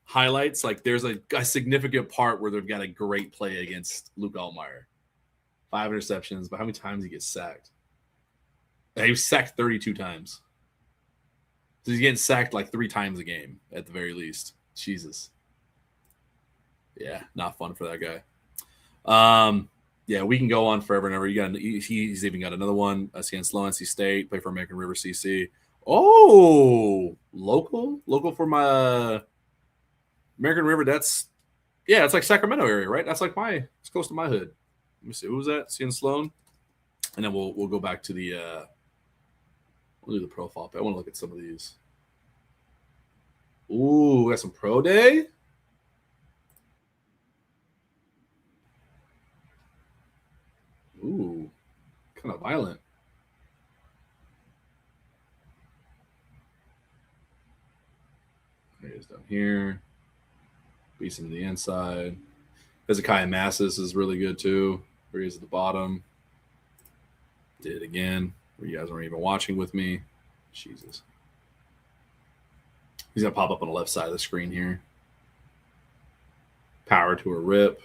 highlights, like there's a significant part where they've got a great play against Luke Altmaier. 5 interceptions, but how many times he gets sacked? He was sacked 32 times. So he's getting sacked like 3 times a game at the very least. Jesus. Yeah, not fun for that guy. Yeah, we can go on forever and ever. He's even got another one against NC State. Play for American River CC. Oh, local for my American River. It's like Sacramento area, right? That's like it's close to my hood. Let me see, who was that? CN Sloan, and then we'll go back to the we'll do the profile. I want to look at some of these. Ooh, we got some pro day. Ooh, kind of violent. There he is down here. Beats him to the inside. Hezekiah Massis is really good too. Where he is at the bottom. Did it again. Where you guys weren't even watching with me. Jesus. He's gonna pop up on the left side of the screen here. Power to a rip.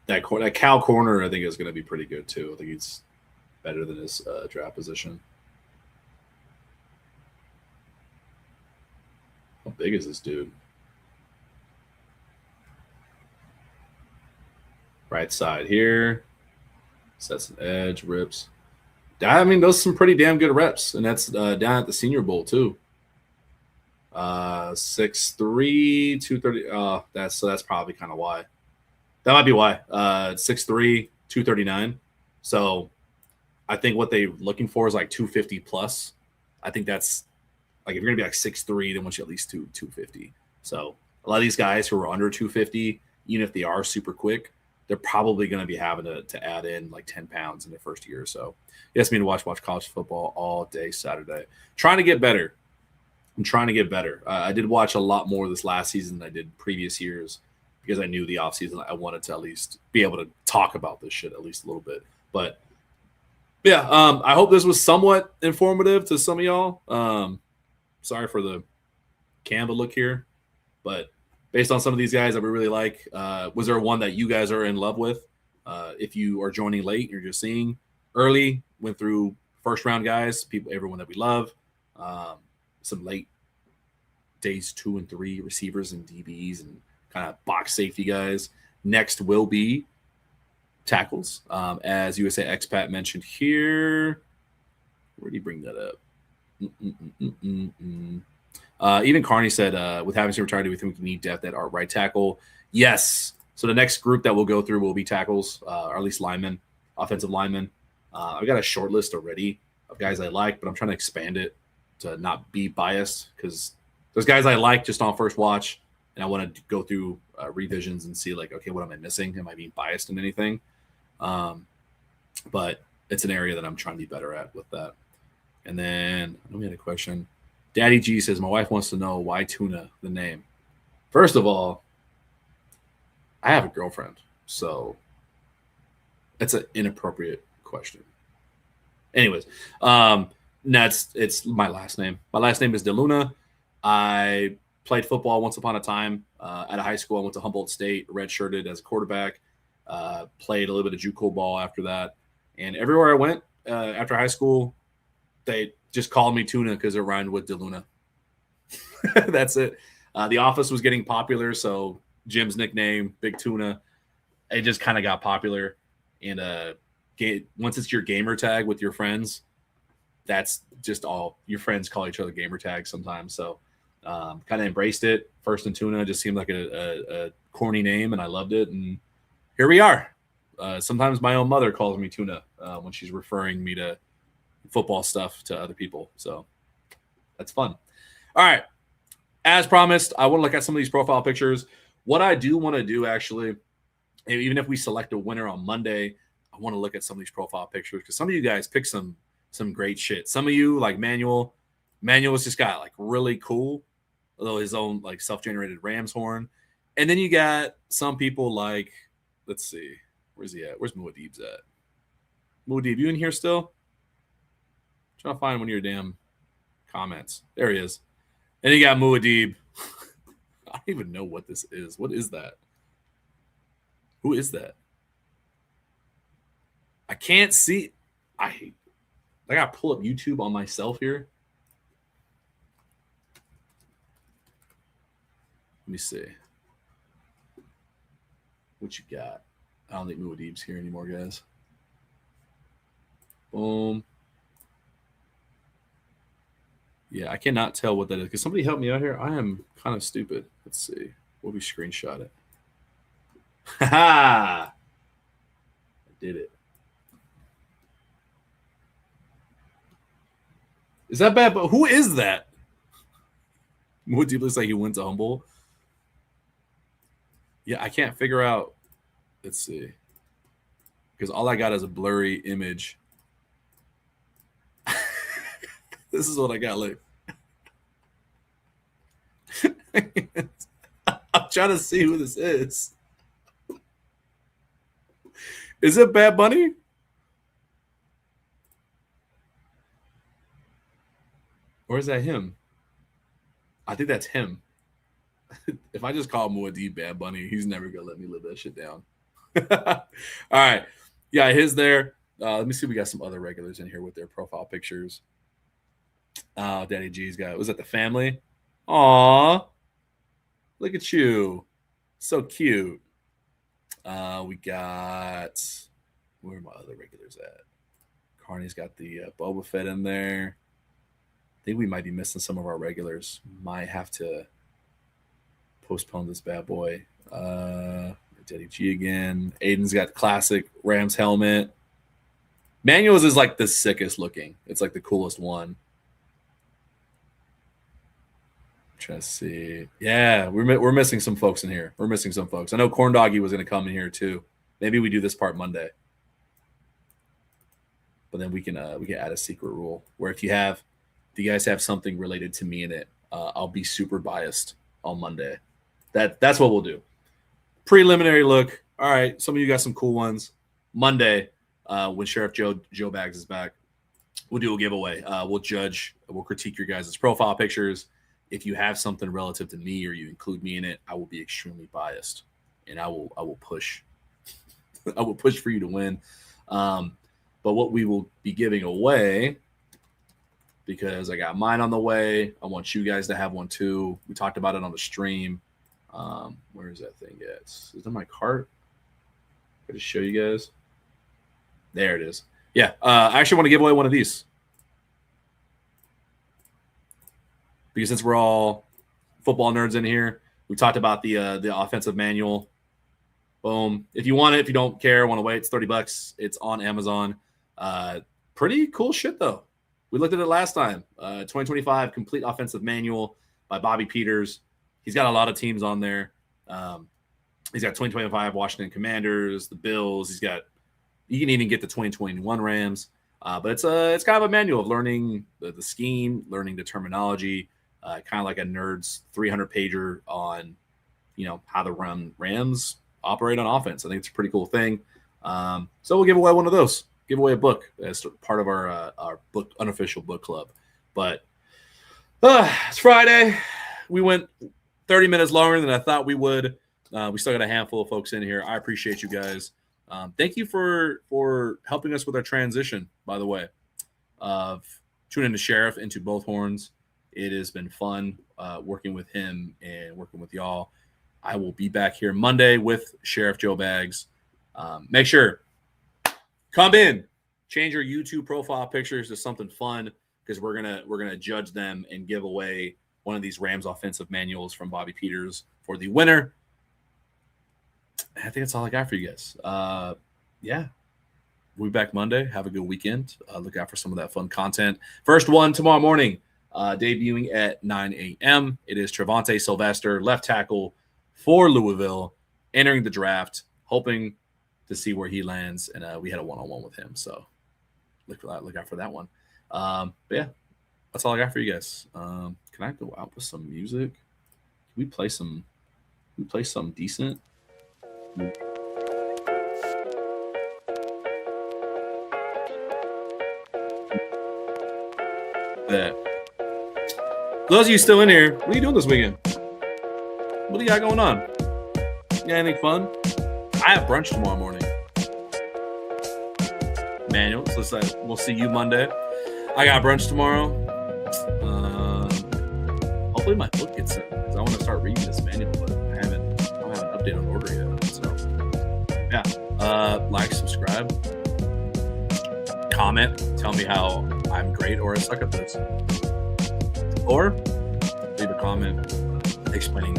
That Cal corner, I think, is going to be pretty good too. I think he's better than his draft position. How big is this dude? Right side here. Sets an edge, rips. I mean, those are some pretty damn good reps, and that's down at the Senior Bowl too. 6'3", 230. That's probably kind of why. That might be why. 6'3", 239. So I think what they're looking for is like 250 plus. I think that's like, if you're gonna be like 6'3", they want you at least 250. So a lot of these guys who are under 250, even if they are super quick, they're probably going to be having to add in like 10 pounds in their first year or so. Yes, me to watch college football all day Saturday. Trying to get better. I'm trying to get better. I did watch a lot more this last season than I did previous years because I knew the offseason I wanted to at least be able to talk about this shit at least a little bit. But yeah, I hope this was somewhat informative to some of y'all. Sorry for the Canva look here, but based on some of these guys that we really like. Was there one that you guys are in love with? If you are joining late, you're just seeing early, went through first round guys, everyone that we love, some late days 2 and 3 receivers and DBs and kind of box safety guys. Next will be tackles, as USA Expat mentioned here. Where did he bring that up? Even Carney said, with having some retired, we think we need depth at our right tackle. Yes. So the next group that we'll go through will be tackles, or at least linemen, offensive linemen. I've got a short list already of guys I like, but I'm trying to expand it to not be biased because there's guys I like just on first watch, and I want to go through revisions and see, like, okay, what am I missing? Am I being biased in anything? But it's an area that I'm trying to be better at with that. And then we had a question. Daddy G says, my wife wants to know why Tuna, the name. First of all, I have a girlfriend, so that's an inappropriate question. Anyways, it's my last name. My last name is De Luna. I played football once upon a time at a high school. I went to Humboldt State, redshirted as a quarterback, played a little bit of JUCO ball after that. And everywhere I went after high school, they just called me Tuna because it rhymed with De Luna. That's it. The Office was getting popular, so Jim's nickname, Big Tuna, it just kind of got popular. And once it's your gamer tag with your friends, that's just all. Your friends call each other gamer tags sometimes. So kind of embraced it. First and Tuna just seemed like a corny name, and I loved it. And here we are. Sometimes my own mother calls me Tuna when she's referring me to football stuff to other people. So that's fun. All right. As promised, I want to look at some of these profile pictures. What I do want to do, actually, even if we select a winner on Monday, I want to look at some of these profile pictures because some of you guys pick some great shit. Some of you, like Manuel was just got like really cool, although his own like self-generated ram's horn. And then you got some people like, let's see, where's he at? Where's Muad'Dib's at? Muad'Dib, you in here still? I'm trying to find one of your damn comments. There he is. And you got Muad'Dib. I don't even know what this is. What is that? Who is that? I can't see. I got to pull up YouTube on myself here. Let me see. What you got? I don't think Muad'Dib's here anymore, guys. Boom. Yeah, I cannot tell what that is. Can somebody help me out here? I am kind of stupid. Let's see. We'll be screenshot it. Ha! I did it. Is that bad? But who is that? Muad'Dib looks like he went to Humble. Yeah, I can't figure out. Let's see. Because all I got is a blurry image. This is what I got. Look. I'm trying to see who this is. Is it Bad Bunny? Or is that him? I think that's him. If I just call Muad'Dib Bad Bunny, he's never going to let me live that shit down. All right. Yeah, his there. Let me see if we got some other regulars in here with their profile pictures. Daddy G's got, was that the family? Aw, look at you. So cute. We got, where are my other regulars at? Carney's got the Boba Fett in there. I think we might be missing some of our regulars. Might have to postpone this bad boy. Daddy G again. Aiden's got the classic Rams helmet. Manuel's is like the sickest looking. It's like the coolest one. Trying to see. Yeah, we're missing some folks in here. We're missing some folks. I know Corn Doggy was going to come in here too. Maybe we do this part Monday. But then we can add a secret rule where if you guys have something related to me in it, I'll be super biased on Monday. That's what we'll do. Preliminary look. All right, some of you got some cool ones. Monday, when Sheriff Joe Bags is back, we'll do a giveaway. We'll judge. We'll critique your guys' profile pictures. if you have something relative to me or you include me in it, I will be extremely biased, and I will push. I will push for you to win. But what we will be giving away, because I got mine on the way, I want you guys to have one too. We talked about it on the stream. Where is that thing at? Is it in my cart? I just show you guys. There it is. Yeah, I actually want to give away one of these. Because since we're all football nerds in here, we talked about the offensive manual. Boom. If you want it, if you don't care, want to wait, it's $30. It's on Amazon. Pretty cool shit, though. We looked at it last time. 2025 Complete Offensive Manual by Bobby Peters. He's got a lot of teams on there. He's got 2025 Washington Commanders, the Bills. You can even get the 2021 Rams. But it's kind of a manual of learning the scheme, learning the terminology, kind of like a nerd's 300-pager on, how the Rams operate on offense. I think it's a pretty cool thing. So we'll give away one of those. Give away a book as part of our book unofficial book club. But it's Friday. We went 30 minutes longer than I thought we would. We still got a handful of folks in here. I appreciate you guys. Thank you for helping us with our transition, by the way, of tuning the Sheriff into both horns. It has been fun working with him and working with y'all. I will be back here Monday with Sheriff Joe Bags. Make sure, come in, change your YouTube profile pictures to something fun, because we're gonna judge them and give away one of these Rams offensive manuals from Bobby Peters for the winner. I think that's all I got for you guys. Yeah, we'll be back Monday. Have a good weekend. Look out for some of that fun content. First one tomorrow morning, debuting at 9 a.m. It is Trevonte Sylvester, left tackle for Louisville, entering the draft, hoping to see where he lands. And we had a one-on-one with him, so look out for that one. But yeah, that's all I got for you guys. Can I go out with some music? Can we play some decent? That. Those of you still in here, what are you doing this weekend? What do you got going on? You got anything fun? I have brunch tomorrow morning. Manual, so we'll see you Monday. I got brunch tomorrow. Hopefully my book gets sent, because I want to start reading this manual, but I don't have an update on order yet. So yeah, like, subscribe, comment, tell me how I'm great or I suck at this, or leave a comment explaining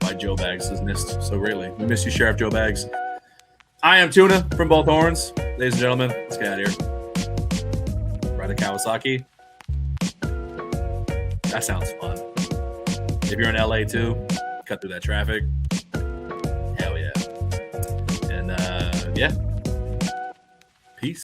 why Joe Bags is missed so greatly. We miss you, Sheriff Joe Bags. I am Tuna from both horns. Ladies and gentlemen, let's get out of here. Ride a Kawasaki. That sounds fun. If you're in LA too, cut through that traffic. Hell yeah. And yeah.